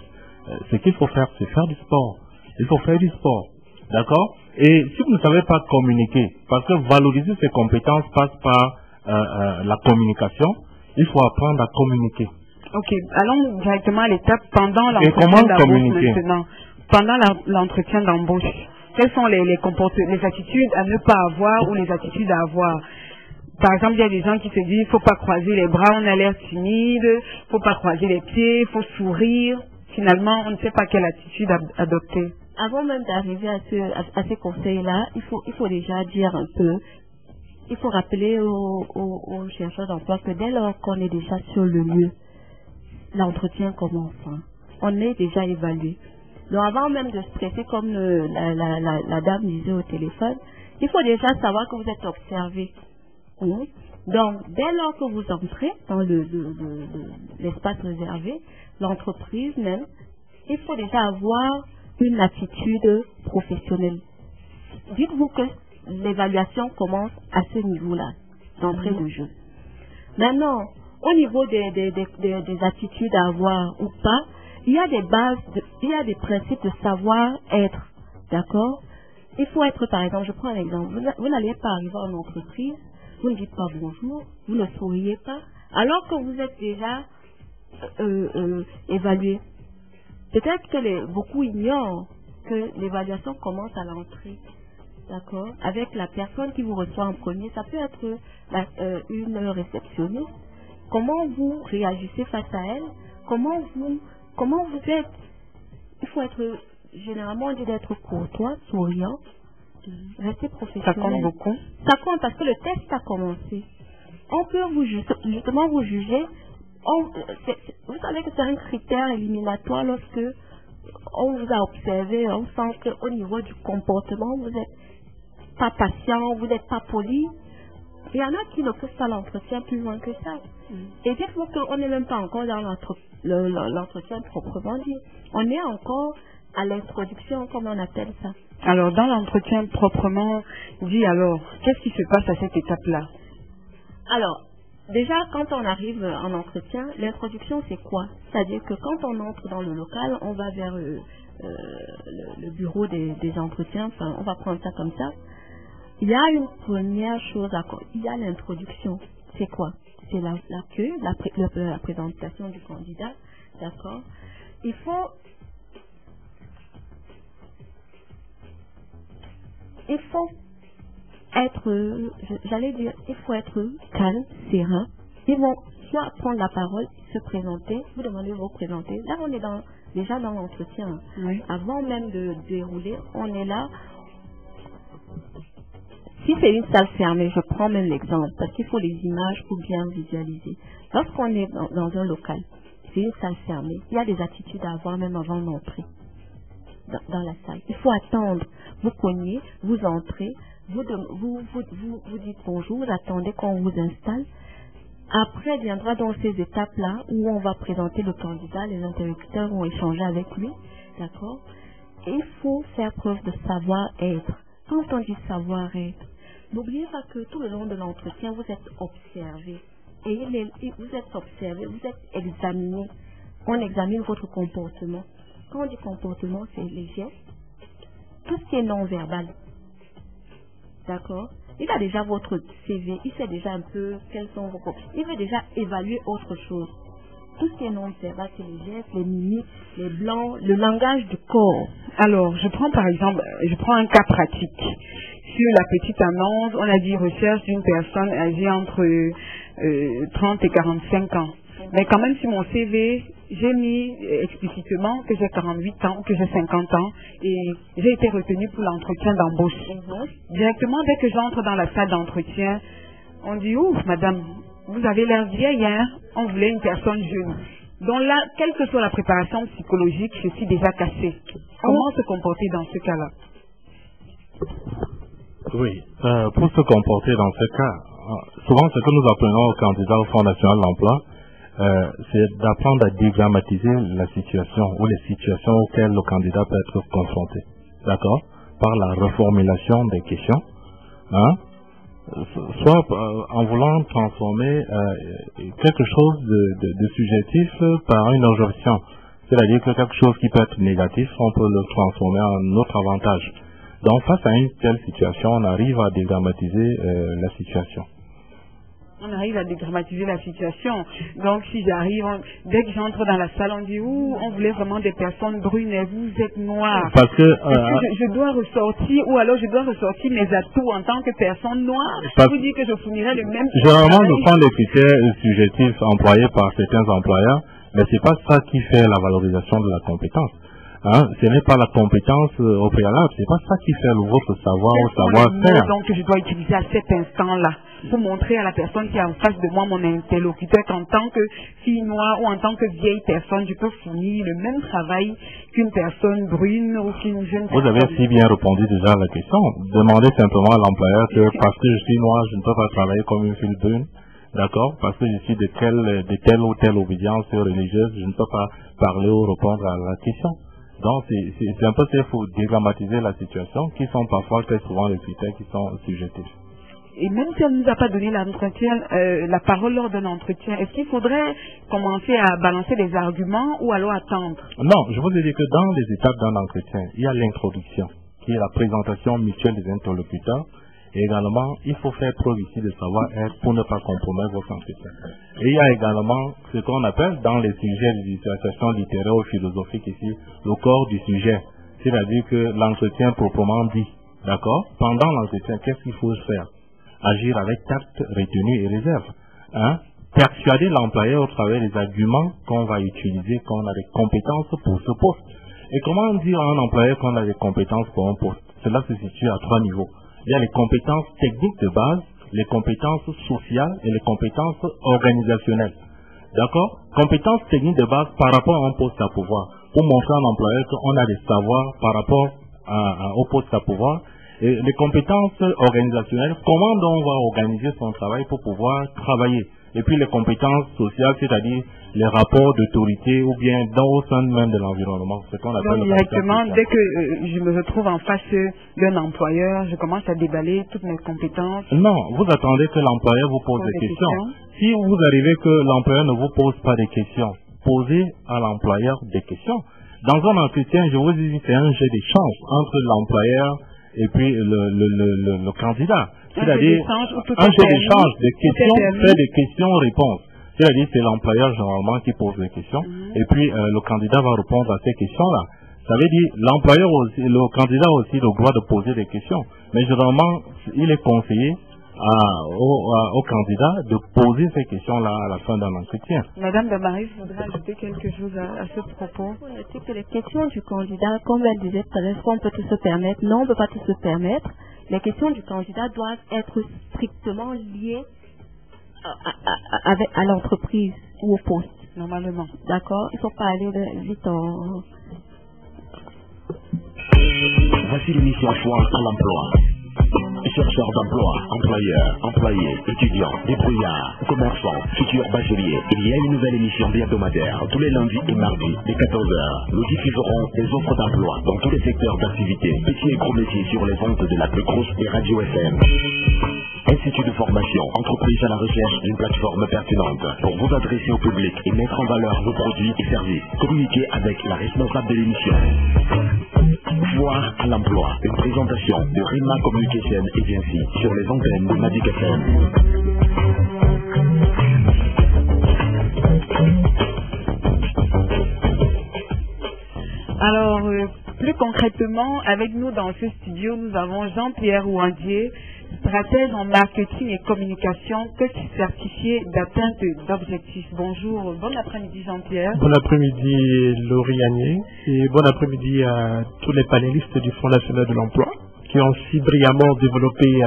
ce qu'il faut faire, c'est faire du sport. Il faut faire du sport. D'accord? Et si vous ne savez pas communiquer, parce que valoriser ses compétences passe par la communication, il faut apprendre à communiquer.
Ok, allons directement à l'étape pendant
l'entretien
d'embauche maintenant. Pendant l'entretien d'embauche, quels sont les attitudes à ne pas avoir ou les attitudes à avoir? Par exemple, il y a des gens qui se disent, faut pas croiser les bras, on a l'air timide, faut pas croiser les pieds, faut sourire. Finalement, on ne sait pas quelle attitude adopter.
Avant même d'arriver à ces conseils-là, il faut déjà dire un peu, il faut rappeler aux chercheurs d'emploi que dès lors qu'on est déjà sur le lieu, l'entretien commence. On est déjà évalué. Donc avant même de stresser comme la dame disait au téléphone, il faut déjà savoir que vous êtes observé. Donc dès lors que vous entrez dans l'espace réservé, l'entreprise même, il faut déjà avoir une attitude professionnelle. Dites-vous que l'évaluation commence à ce niveau-là, d'entrée de jeu. Maintenant, au niveau des attitudes à avoir ou pas, il y a des bases, il y a des principes de savoir-être. D'accord? Il faut être, par exemple, je prends un exemple. Vous n'allez pas arriver en entreprise, vous ne dites pas bonjour, vous ne souriez pas, alors que vous êtes déjà évalué. Peut-être que beaucoup ignorent que l'évaluation commence à l'entrée. D'accord? Avec la personne qui vous reçoit en premier, ça peut être une réceptionniste. Comment vous réagissez face à elle? Comment vous êtes? Il faut être, généralement, on dit d'être courtois, souriant, rester professionnel.
Ça compte beaucoup?
Ça compte parce que le test a commencé. On peut justement vous juger. Vous savez que c'est un critère éliminatoire lorsque on vous a observé, on sent qu'au niveau du comportement, vous n'êtes pas patient, vous n'êtes pas poli. Il y en a qui ne poussent pas l'entretien plus loin que ça. Et dites-vous qu'on n'est même pas encore dans l'entretien proprement dit. On est encore à l'introduction, comme on appelle ça.
Alors, dans l'entretien proprement dit, alors, qu'est-ce qui se passe à cette étape-là?
Alors, déjà, quand on arrive en entretien, l'introduction, c'est quoi? C'est-à-dire que quand on entre dans le local, on va vers le bureau des entretiens, enfin, on va prendre ça comme ça. Il y a une première chose à quoi. Il y a l'introduction. C'est quoi? C'est la présentation du candidat. D'accord? Il faut être, j'allais dire, il faut être calme, serein. Ils vont soit prendre la parole, se présenter, vous demandez de vous présenter. Là, on est déjà dans l'entretien.
Oui.
Avant même de dérouler, on est là. Si c'est une salle fermée, je prends même l'exemple, parce qu'il faut les images pour bien visualiser. Lorsqu'on est dans un local, c'est une salle fermée, il y a des attitudes à avoir même avant d'entrer dans la salle. Il faut attendre. Vous cognez, vous entrez, vous dites bonjour, vous attendez qu'on vous installe. Après viendra donc ces étapes-là où on va présenter le candidat, les interlocuteurs vont échanger avec lui. D'accord? Et il faut faire preuve de savoir-être. Quand on dit savoir-être, n'oubliez pas que tout le long de l'entretien, vous êtes observé. Et vous êtes observé, vous êtes examiné. On examine votre comportement. Quand on dit comportement, c'est les gestes, tout ce qui est non-verbal. D'accord? Il a déjà votre CV, il sait déjà un peu quels sont vos comportements. Il veut déjà évaluer autre chose. Tout ce qui est non-verbal, c'est les gestes, les mimiques, les blancs, le langage du corps.
Alors, je prends par exemple, un cas pratique. Sur la petite annonce, on a dit recherche d'une personne âgée entre 30 et 45 ans. Mais quand même sur mon CV, j'ai mis explicitement que j'ai 48 ans, que j'ai 50 ans et j'ai été retenue pour l'entretien d'embauche. Directement, dès que j'entre dans la salle d'entretien, on dit « Ouf, madame, vous avez l'air vieille, hein? On voulait une personne jeune. » Donc là, quelle que soit la préparation psychologique, je suis déjà cassée. Comment se comporter dans ce cas-là?
Oui, pour se comporter dans ce cas, souvent ce que nous apprenons aux candidats au Fonds national de l'emploi, c'est d'apprendre à dédramatiser la situation ou les situations auxquelles le candidat peut être confronté. D'accord? Par la reformulation des questions, hein? Soit en voulant transformer quelque chose de subjectif par une objection. C'est-à-dire que quelque chose qui peut être négatif, on peut le transformer en notre avantage. Donc face à une telle situation, on arrive à dédramatiser la situation.
On arrive à dédramatiser la situation. Donc si j'arrive, dès que j'entre dans la salle, on dit on voulait vraiment des personnes brunes et vous êtes noirs.
Parce que,
je dois ressortir, ou alors je dois ressortir mes atouts en tant que personne noire. Je vous dis que je fournirai le même.
Généralement, ce sont des critères subjectifs employés par certains employeurs, mais c'est pas ça qui fait la valorisation de la compétence. Hein, ce n'est pas la compétence au préalable, c'est pas ça qui fait votre savoir ou savoir-faire.
Donc je dois utiliser à cet instant-là pour montrer à la personne qui est en face de moi, mon interlocuteur, qu'en tant que fille noire ou en tant que vieille personne, je peux fournir le même travail qu'une personne brune ou qu'une jeune personne.
Vous avez si bien répondu déjà à la question. Demandez simplement à l'employeur que parce que je suis noire, je ne peux pas travailler comme une fille brune. D'accord? Parce que je suis de telle ou telle obédience religieuse, je ne peux pas parler ou répondre à la question. Donc, c'est un peu ça, il faut dédramatiser la situation, qui sont parfois très souvent les critères qui sont subjectifs.
Et même si on ne nous a pas donné la parole lors d'un entretien, est-ce qu'il faudrait commencer à balancer des arguments ou alors attendre?
Non, je vous ai dit que dans les étapes d'un entretien, il y a l'introduction, qui est la présentation mutuelle des interlocuteurs. Et également, il faut faire preuve ici de savoir-être pour ne pas compromettre votre entretien. Et il y a également ce qu'on appelle dans les sujets de dissertation littéraire ou philosophique ici, le corps du sujet. C'est-à-dire que l'entretien proprement dit. D'accord? Pendant l'entretien, qu'est-ce qu'il faut faire? Agir avec tact, retenue et réserve. Hein? Persuader l'employeur au travers des arguments qu'on va utiliser, qu'on a des compétences pour ce poste. Et comment dire à un employeur qu'on a des compétences pour un poste? Cela se situe à 3 niveaux. Il y a les compétences techniques de base, les compétences sociales et les compétences organisationnelles. D'accord? Compétences techniques de base par rapport à un poste à pouvoir. Pour montrer à l'employeur qu'on a des savoirs par rapport au poste à pouvoir. Et les compétences organisationnelles, comment on va organiser son travail pour pouvoir travailler. Et puis les compétences sociales, c'est-à-dire les rapports d'autorité ou bien au sein même de l'environnement. Ce qu'on appelle
directement, dès que je me retrouve en face d'un employeur, je commence à déballer toutes mes compétences.
Non, vous attendez que l'employeur vous pose des questions. Si vous arrivez que l'employeur ne vous pose pas des questions, posez à l'employeur des questions. Dans un entretien, je vous dis, c'est un jeu d'échange entre l'employeur et puis le candidat. C'est-à-dire
un
jeu d'échange, des questions, fait des questions-réponses. C'est-à-dire c'est l'employeur généralement qui pose les questions, et puis le candidat va répondre à ces questions-là. Ça veut dire l'employeur aussi, le candidat a aussi le droit de poser des questions, mais généralement il est conseillé au candidat de poser ces questions-là à la fin d'un entretien.
Madame Damaris voudrait ajouter quelque chose à ce propos.
C'est que les questions du candidat, comme elle disait tout à l'heure, est-ce qu'on peut tout se permettre? Non, on ne peut pas tout se permettre. Les questions du candidat doivent être strictement liées à l'entreprise ou au poste.
Normalement.
D'accord? Il ne faut pas aller vite en...
Voici l'émission Foire à l'emploi. Chercheurs d'emploi, employeurs, employés, étudiants, débrouillards, commerçants, futurs bacheliers. Il y a une nouvelle émission hebdomadaire tous les lundis et mardis dès 14h. Nous diffuserons des offres d'emploi dans tous les secteurs d'activité, petits et gros métiers sur les ondes de la plus grosse des radios FM. Institut de formation, entreprise à la recherche d'une plateforme pertinente pour vous adresser au public et mettre en valeur vos produits et services. Communiquez avec la responsable de l'émission. Foire à l'emploi, une présentation de Rima Communication Agency sur les antennes de Magic FM.
Alors, plus concrètement, avec nous dans ce studio, nous avons Jean-Pierre Ouandier, stratège en marketing et communication, coach certifié d'atteinte d'objectifs. Bonjour, bon après-midi Jean-Pierre.
Bon après-midi Laurie Agné et bon après-midi à tous les panélistes du Fonds national de l'emploi qui ont si brillamment développé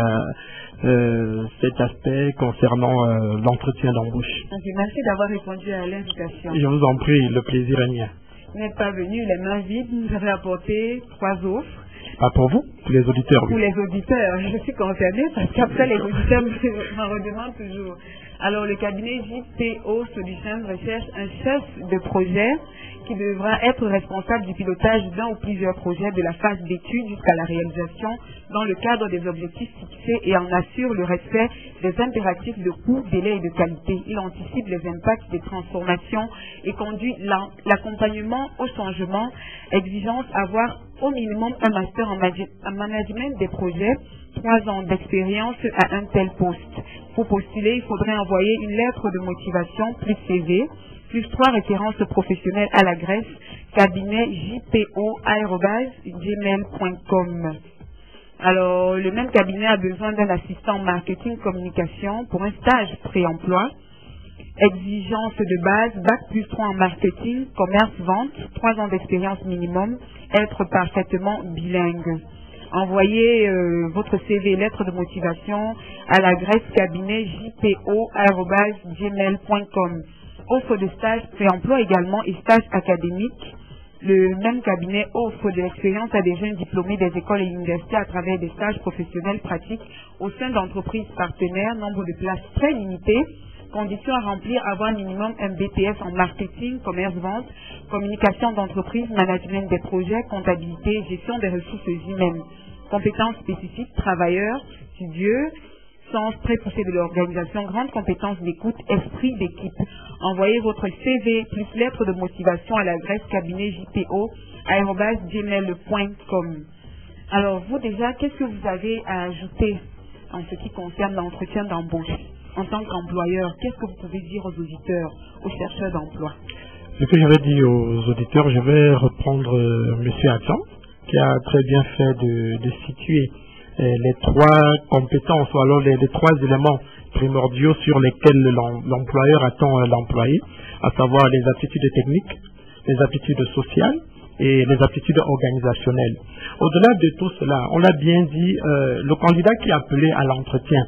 cet aspect concernant l'entretien d'embauche.
Merci d'avoir répondu à l'invitation.
Je vous en prie, le plaisir est mien.
Vous n'êtes pas venu les mains vides, vous avez apporté 3 offres.
Pas pour vous, pour les auditeurs.
Pour les auditeurs, je suis concernée parce qu'après les auditeurs m'en redemandent toujours. Alors le cabinet JPO Solutions recherche un chef de projet qui devra être responsable du pilotage d'un ou plusieurs projets de la phase d'étude jusqu'à la réalisation dans le cadre des objectifs fixés et en assure le respect des impératifs de coût, délai et de qualité. Il anticipe les impacts des transformations et conduit l'accompagnement au changement. Exigence avoir au minimum un master en management des projets, 3 ans d'expérience à un tel poste. Pour postuler, il faudrait envoyer une lettre de motivation plus CV, plus 3 références professionnelles à l'adresse cabinet jpo@gmail.com. Alors, le même cabinet a besoin d'un assistant marketing communication pour un stage pré-emploi. Exigence de base, bac plus 3 en marketing, commerce, vente, 3 ans d'expérience minimum, être parfaitement bilingue. Envoyez votre CV, lettre de motivation à l'adresse cabinet jpo@gmail.com. Offre de stage pré-emploi également et stage académique. Le même cabinet offre de l'expérience à des jeunes diplômés des écoles et universités à travers des stages professionnels pratiques au sein d'entreprises partenaires, nombre de places très limité. Conditions à remplir, avoir minimum un BTS en marketing, commerce, vente, communication d'entreprise, management des projets, comptabilité, gestion des ressources humaines. Compétences spécifiques, travailleurs, studieux, sens très poussé de l'organisation, grande compétence d'écoute, esprit d'équipe. Envoyez votre CV plus lettre de motivation à l'adresse cabinet jpo@gmail.com. Alors vous déjà, qu'est-ce que vous avez à ajouter en ce qui concerne l'entretien d'embauche? En tant qu'employeur, qu'est-ce que vous pouvez dire aux auditeurs, aux chercheurs d'emploi?
Ce que j'avais dit aux auditeurs, je vais reprendre M. Atlan, qui a très bien fait de situer les 3 compétences, ou alors les 3 éléments primordiaux sur lesquels l'employeur attend l'employé, à savoir les aptitudes techniques, les aptitudes sociales et les aptitudes organisationnelles. Au-delà de tout cela, on l'a bien dit, le candidat qui est appelé à l'entretien,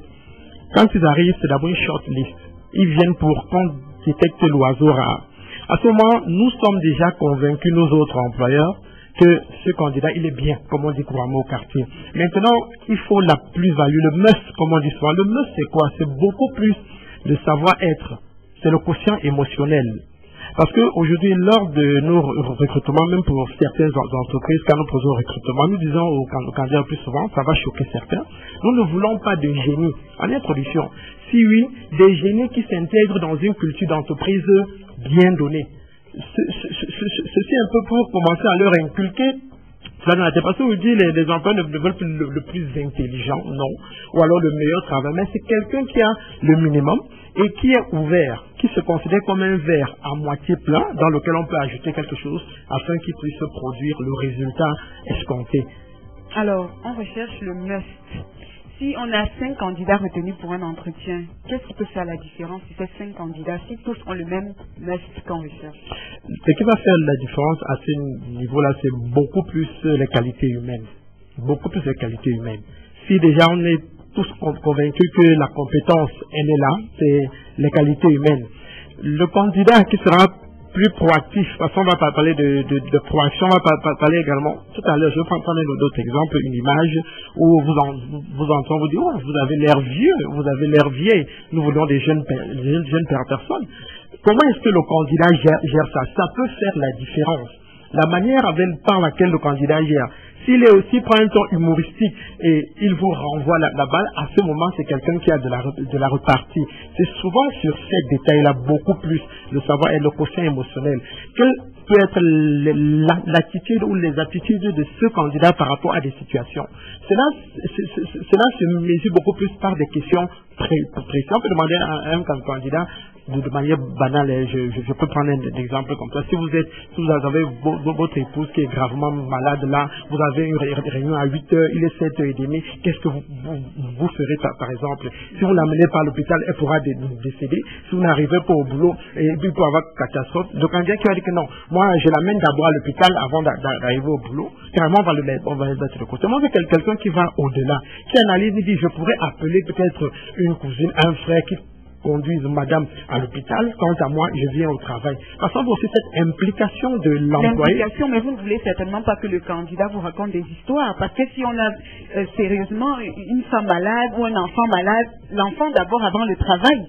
quand ils arrivent, c'est d'abord une short list. Ils viennent pour qu'on détecte l'oiseau rare. À ce moment, nous sommes déjà convaincus, nous autres employeurs, que ce candidat, il est bien, comme on dit couramment au quartier. Maintenant, il faut la plus-value, le must, comme on dit souvent. Le must, c'est quoi? C'est beaucoup plus le savoir-être. C'est le quotient émotionnel. Parce qu'aujourd'hui, lors de nos recrutements, même pour certaines entreprises, quand nous posons au recrutement, nous disons aux candidats le plus souvent, ça va choquer certains, nous ne voulons pas de génies. En introduction, si oui, des génies qui s'intègrent dans une culture d'entreprise bien donnée. Ceci un peu pour commencer à leur inculquer Cela dans la tête. Parce que vous dites les employeurs ne veulent plus le plus intelligent, non. Ou alors le meilleur travail. Mais c'est quelqu'un qui a le minimum et qui est ouvert, qui se considère comme un verre à moitié plein dans lequel on peut ajouter quelque chose afin qu'il puisse produire le résultat escompté.
Alors, on recherche le must. Si on a 5 candidats retenus pour un entretien, qu'est-ce qui peut faire la différence si ces 5 candidats, si tous ont le même must qu'on recherche?
Ce qui va faire la différence à ce niveau-là, c'est beaucoup plus les qualités humaines. Beaucoup plus les qualités humaines. Si déjà on est tous convaincus que la compétence, elle est là, c'est les qualités humaines. Le candidat qui sera plus proactif, parce qu'on va parler de proaction, on va parler également, tout à l'heure, je vais prendre d'autres exemples, une image où vous entendez, vous dire, oh, vous avez l'air vieux, vous avez l'air vieille, nous voulons des jeunes personnes. Comment est-ce que le candidat gère ça? Ça peut faire la différence. La manière par laquelle le candidat gère. S'il est aussi prend un ton humoristique et il vous renvoie la balle, à ce moment, c'est quelqu'un qui a de la repartie. C'est souvent sur ces détails-là beaucoup plus le savoir et le quotient émotionnel. Quelle peut être l'attitude ou les attitudes de ce candidat par rapport à des situations? Cela se mesure beaucoup plus par des questions précises. On peut demander à un candidat de manière banale, je peux prendre un exemple comme ça. Si vous avez votre épouse qui est gravement malade là, vous avez une réunion à 8h, il est 7h30, qu'est-ce que vous ferez par exemple? Si vous l'amenez par l'hôpital, elle pourra décéder. Si vous n'arrivez pas au boulot, et puis il peut avoir catastrophe. Le candidat qui va dire que non, moi je l'amène d'abord à l'hôpital avant d'arriver au boulot, carrément on va le mettre de côté. Moi c'est quelqu'un qui va au-delà, qui analyse et dit je pourrais appeler peut-être une cousine, un frère qui conduise madame à l'hôpital, quant à moi, je viens au travail. Parce qu'on voit aussi cette implication de l'employé.
L'implication, mais vous ne voulez certainement pas que le candidat vous raconte des histoires. Parce que si on a sérieusement une femme malade ou un enfant malade, l'enfant d'abord avant le travail.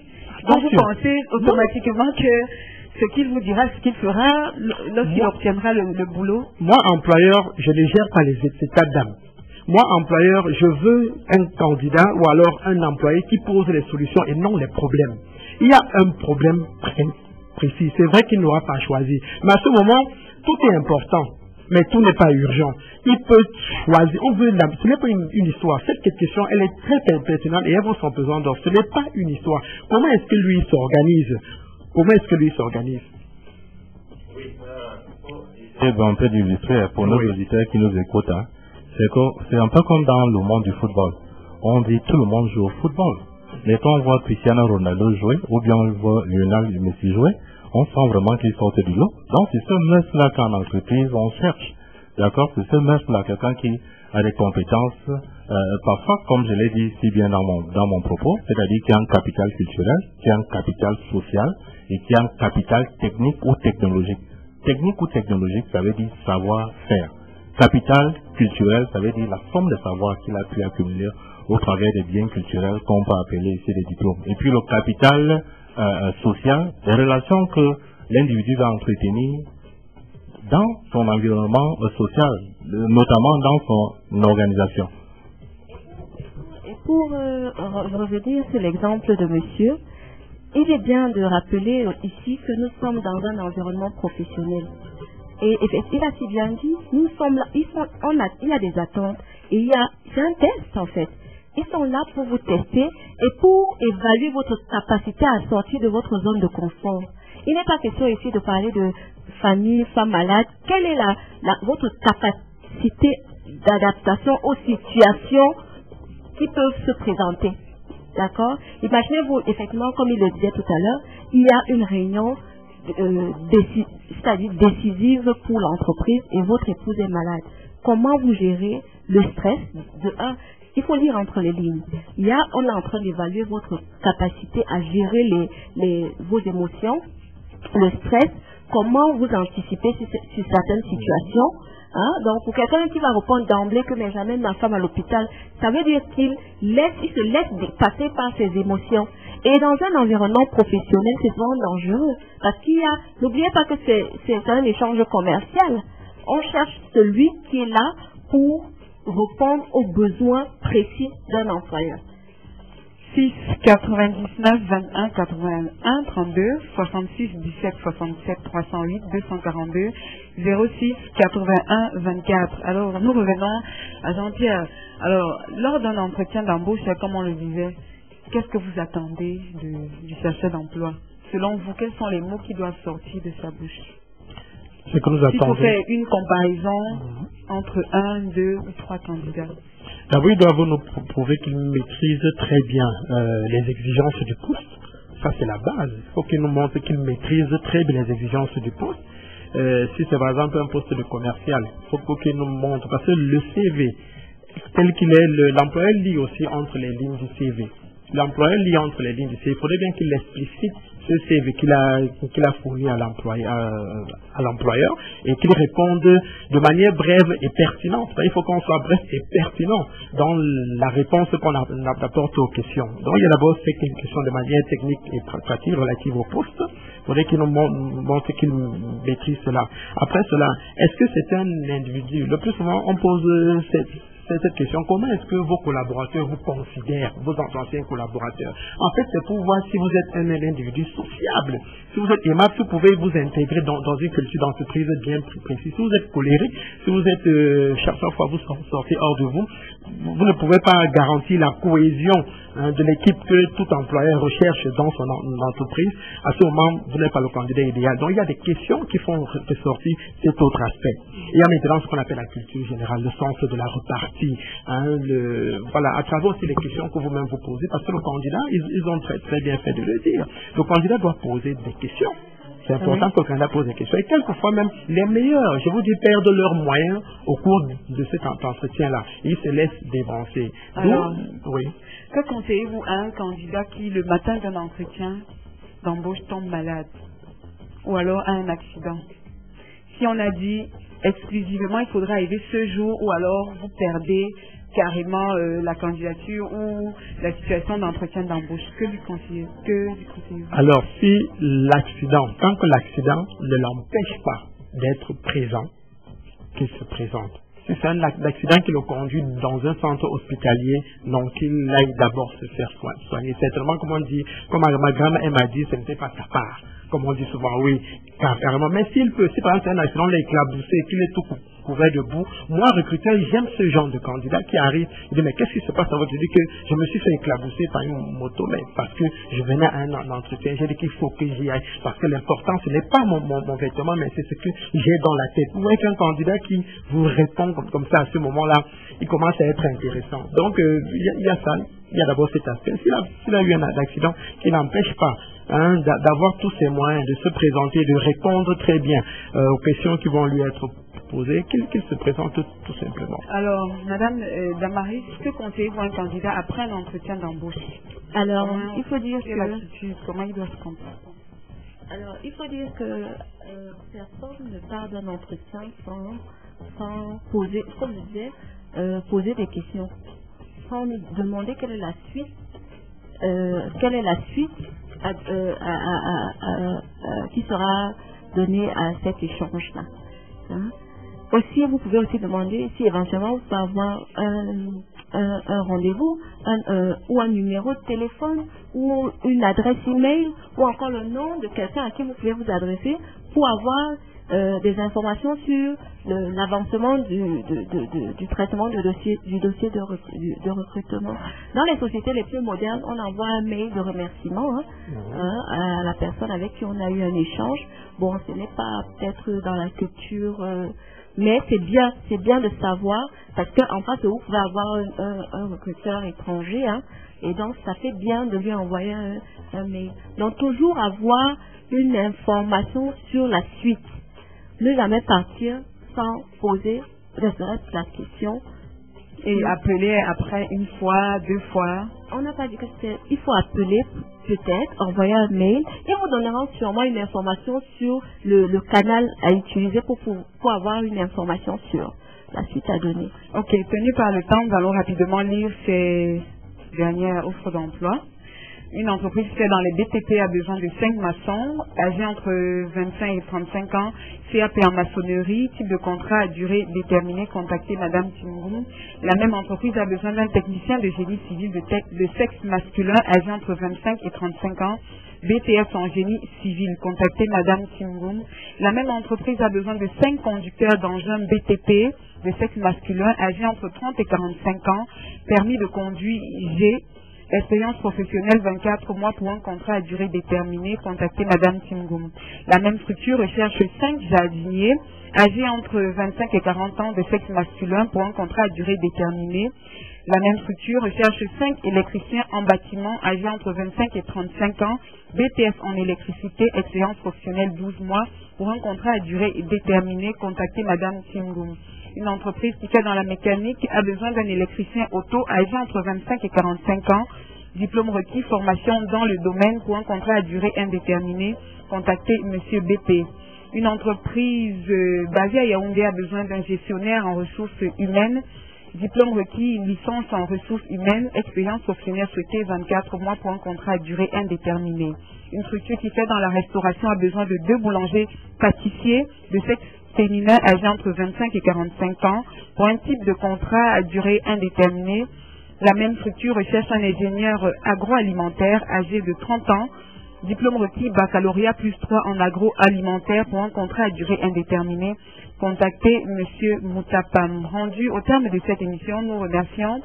Donc vous pensez automatiquement que ce qu'il vous dira, ce qu'il fera lorsqu'il obtiendra le boulot?
Moi, employeur, je ne gère pas les états d'âme. Moi, employeur, je veux un candidat ou alors un employé qui pose les solutions et non les problèmes. Il y a un problème précis. C'est vrai qu'il n'aura pas choisi. Mais à ce moment, tout est important. Mais tout n'est pas urgent. Il peut choisir. Ce n'est pas une histoire. Cette question, elle est très pertinente et elle vaut son pesant d'or. Ce n'est pas une histoire. Comment est-ce que lui s'organise?
Oui, c'est un peu d'illustrer pour nos auditeurs qui nous écoutent. C'est un peu comme dans le monde du football. On dit tout le monde joue au football. Mais quand on voit Cristiano Ronaldo jouer, ou bien on voit Lionel Messi jouer, on sent vraiment qu'ils sortent du lot. Donc c'est ce must-là qu'en entreprise on cherche. D'accord? C'est ce must-là, quelqu'un qui a des compétences, parfois, comme je l'ai dit si bien dans mon propos, c'est-à-dire qui a un capital culturel, qui a un capital social, et qui a un capital technique ou technologique. Technique ou technologique, ça veut dire savoir-faire. Capital culturel, ça veut dire la somme de savoir qu'il a pu accumuler au travers des biens culturels qu'on peut appeler ici des diplômes. Et puis le capital social, les relations que l'individu va entretenir dans son environnement social, notamment dans son organisation.
Et pour revenir sur l'exemple de monsieur, il est bien de rappeler ici que nous sommes dans un environnement professionnel. Et il a si bien dit, nous sommes là, il y a des attentes et c'est un test en fait. Ils sont là pour vous tester et pour évaluer votre capacité à sortir de votre zone de confort. Il n'est pas question ici de parler de famille, femme malade. Quelle est votre capacité d'adaptation aux situations qui peuvent se présenter? D'accord? Imaginez-vous, effectivement, comme il le disait tout à l'heure, il y a une réunion c'est-à-dire décisive pour l'entreprise et votre épouse est malade. Comment vous gérez le stress? Il faut lire entre les lignes. On est en train d'évaluer votre capacité à gérer vos émotions, le stress, comment vous anticipez sur certaines situations. Donc, pour quelqu'un qui va répondre d'emblée que mais j'amène ma femme à l'hôpital, ça veut dire qu'il se laisse dépasser par ses émotions. Et dans un environnement professionnel, c'est souvent dangereux. Parce n'oubliez pas que c'est un échange commercial. On cherche celui qui est là pour répondre aux besoins précis d'un employeur.
06 99 21 81 32 66 17 67 308 242 06 81 24. Alors nous revenons à Jean-Pierre. Alors lors d'un entretien d'embauche, comme on le disait, qu'est-ce que vous attendez du chercheur d'emploi? Selon vous, quels sont les mots qui doivent sortir de sa bouche?
Ce que nous
Il faut
attendons.
faire une comparaison entre 1, 2 ou 3 candidats.
D'abord, ils doivent nous prouver qu'ils maîtrisent très bien les exigences du poste. Ça, c'est la base. Il faut qu'ils nous montrent qu'ils maîtrisent très bien les exigences du poste. Si c'est par exemple un poste de commercial, il faut qu'ils nous montrent, parce que le CV, tel qu'il est, l'employeur lit aussi entre les lignes du CV. L'employeur lit entre les lignes du CV. Il faudrait bien qu'il explicite ce CV qu'il a fourni à l'employeur et qu'il réponde de manière brève et pertinente. Il faut qu'on soit bref et pertinent dans la réponse qu'on apporte aux questions. Donc il y a d'abord ces questions de manière technique et pratique relative au poste. Il faudrait qu'il nous montre qu'il maîtrise cela. Après cela, est-ce que c'est un individu? Le plus souvent, on pose cette question, comment est-ce que vos collaborateurs vous considèrent, vos anciens collaborateurs? En fait, c'est pour voir si vous êtes un individu sociable. Si vous êtes aimable, si vous pouvez vous intégrer dans une culture d'entreprise bien précise. Si vous êtes colérique, si vous êtes, chaque fois vous sortez hors de vous, vous ne pouvez pas garantir la cohésion de l'équipe que tout employeur recherche dans son entreprise. À ce moment, vous n'êtes pas le candidat idéal. Donc, il y a des questions qui font ressortir cet autre aspect. Il y a maintenant ce qu'on appelle la culture générale, le sens de la repartie. Voilà, à travers aussi les questions que vous-même vous posez, parce que le candidat, ils ont très, très bien fait de le dire. Le candidat doit poser des questions. C'est important que le candidat pose des questions. Et quelquefois même, les meilleurs, je vous dis, perdent leurs moyens au cours de cet entretien-là. Ils se laissent dévancer.
Alors,
oui.
Que conseillez-vous à un candidat qui, le matin d'un entretien d'embauche, tombe malade? Ou alors a un accident? Si on a dit exclusivement, il faudra arriver ce jour, ou alors vous perdez carrément la candidature ou la situation d'entretien d'embauche, que lui conseillez-vous?
Alors, si l'accident, tant que l'accident ne l'empêche pas d'être présent, qu'il se présente. Si c'est un accident qui le conduit dans un centre hospitalier, donc qu'il aille d'abord se faire soigner. C'est tellement, comme on dit, comme ma grand-mère m'a dit, ce n'était pas sa part. Comme on dit souvent, oui, carrément. Mais s'il peut, si par exemple c'est un accident, il est éclaboussé, qu'il est tout couvert de boue, moi, recruteur, j'aime ce genre de candidat qui arrive, il dit, mais qu'est-ce qui se passe? Je dis que je me suis fait éclabousser par une moto, mais parce que je venais à un entretien, j'ai dit qu'il faut que j'y aille, parce que l'important, ce n'est pas mon vêtement, mais c'est ce que j'ai dans la tête. Vous voyez qu'un candidat qui vous répond comme ça à ce moment-là, il commence à être intéressant. Donc, il y a ça, il y a d'abord cet aspect. S'il a eu un accident qui n'empêche pas d'avoir tous ses moyens, de se présenter, de répondre très bien aux questions qui vont lui être posées, qu'il se présente tout simplement.
Alors, Madame Damaris, que conseillez-vous à un candidat après un entretien d'embauche?
Alors, il faut dire que
l'attitude, comment il doit se comporter?
Alors, il faut dire que personne ne part d'un entretien sans poser, comme je disais, poser des questions, sans nous demander quelle est la suite qui sera donnée à cet échange-là. Aussi, vous pouvez aussi demander si éventuellement vous pouvez avoir un rendez-vous ou un numéro de téléphone ou une adresse email ou encore le nom de quelqu'un à qui vous pouvez vous adresser pour avoir des informations sur l'avancement du traitement du dossier de recrutement. Dans les sociétés les plus modernes, on envoie un mail de remerciement à la personne avec qui on a eu un échange. Bon, ce n'est pas peut-être dans la culture, mais c'est bien de savoir, parce qu'en face de vous, vous pouvez avoir un recruteur étranger, et donc ça fait bien de lui envoyer un mail. Donc toujours avoir une information sur la suite. Ne jamais partir sans poser la question.
Et appeler après une fois, 2 fois.
On n'a pas dit que il faut appeler peut-être, envoyer un mail et vous donneront sûrement une information sur le canal à utiliser pour avoir une information sur la suite à donner.
Ok, tenu par le temps, nous allons rapidement lire ces dernières offres d'emploi. Une entreprise qui est dans les BTP a besoin de 5 maçons, âgés entre 25 et 35 ans, CAP en maçonnerie, type de contrat à durée déterminée, contactez Madame Timgoum. La même entreprise a besoin d'un technicien de génie civil de sexe masculin, âgé entre 25 et 35 ans, BTS en génie civil, contactez Madame Timgoum. La même entreprise a besoin de 5 conducteurs d'engins BTP de sexe masculin, âgés entre 30 et 45 ans, permis de conduire G, expérience professionnelle 24 mois pour un contrat à durée déterminée, contactez Madame Timgoum. La même structure recherche 5 jardiniers âgés entre 25 et 40 ans de sexe masculin pour un contrat à durée déterminée. La même structure recherche 5 électriciens en bâtiment âgés entre 25 et 35 ans, BTS en électricité, expérience professionnelle 12 mois pour un contrat à durée déterminée, contactez Madame Timgoum. Une entreprise qui est dans la mécanique a besoin d'un électricien auto âgé entre 25 et 45 ans, diplôme requis, formation dans le domaine pour un contrat à durée indéterminée, contactez Monsieur BP. Une entreprise basée à Yaoundé a besoin d'un gestionnaire en ressources humaines, diplôme requis, une licence en ressources humaines, expérience professionnelle souhaitée 24 mois pour un contrat à durée indéterminée. Une structure qui fait dans la restauration a besoin de 2 boulangers pâtissiers de sexe féminin âgés entre 25 et 45 ans pour un type de contrat à durée indéterminée. La même structure recherche un ingénieur agroalimentaire âgé de 30 ans, diplôme requis baccalauréat plus 3 en agroalimentaire pour un contrat à durée indéterminée. Contactez Monsieur Moutapam. Rendu au terme de cette émission, nous remercions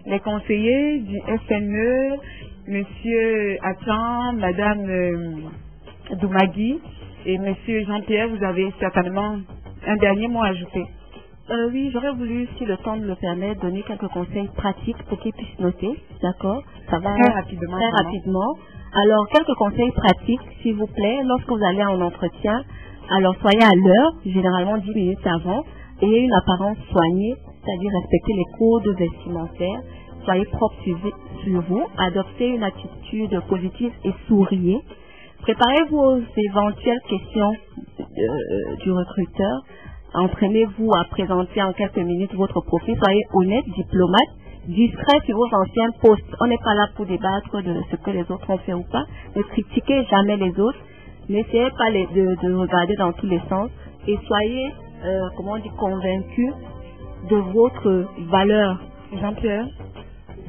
les conseillers du FNE, Monsieur Atchan, Madame Doumagui et Monsieur Jean-Pierre. Vous avez certainement un dernier mot à ajouter.
Oui, j'aurais voulu, si le temps me le permet, donner quelques conseils pratiques pour qu'ils puissent noter. D'accord? Ça va
très rapidement.
Très rapidement. Alors, quelques conseils pratiques, s'il vous plaît, lorsque vous allez en entretien. Alors, soyez à l'heure, généralement 10 minutes avant. Ayez une apparence soignée, c'est-à-dire respectez les codes vestimentaires. Soyez propre sur vous. Adoptez une attitude positive et souriez. Préparez vos éventuelles questions du recruteur. Entraînez-vous à présenter en quelques minutes votre profil. Soyez honnête, diplomate, discret sur vos anciens postes. On n'est pas là pour débattre de ce que les autres ont fait ou pas. Ne critiquez jamais les autres. N'essayez pas de regarder dans tous les sens. Et soyez, convaincus de votre valeur. Jean-Pierre?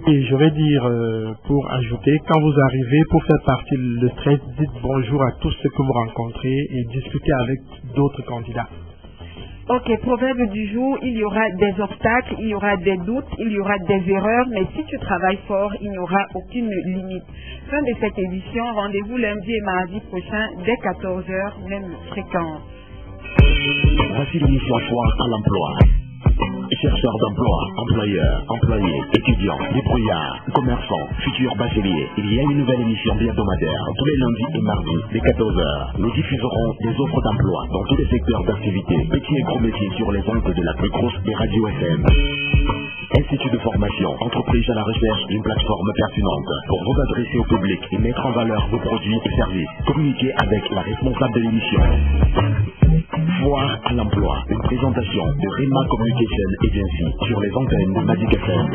Et je vais dire, pour ajouter, quand vous arrivez, pour faire partie le stress, dites bonjour à tous ceux que vous rencontrez et discutez avec d'autres candidats.
Ok, proverbe du jour, il y aura des obstacles, il y aura des doutes, il y aura des erreurs, mais si tu travailles fort, il n'y aura aucune limite. Fin de cette édition, rendez-vous lundi et mardi prochain dès 14h, même fréquence.
Voici l'émission Foire à l'emploi. Chercheurs d'emploi, employeurs, employés, étudiants, débrouillards, commerçants, futurs bacheliers. Il y a une nouvelle émission hebdomadaire tous les lundis et mardis dès 14h. Nous diffuserons des offres d'emploi dans tous les secteurs d'activité, petits et gros métiers sur les ondes de la plus grosse des radios FM. Institut de formation, entreprise à la recherche d'une plateforme pertinente pour vous adresser au public et mettre en valeur vos produits et services. Communiquez avec la responsable de l'émission. Foire à l'emploi, une présentation de Rema Communication Agency sur les antennes de Magic FM.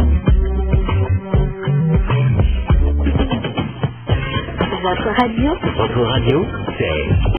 Votre radio, c'est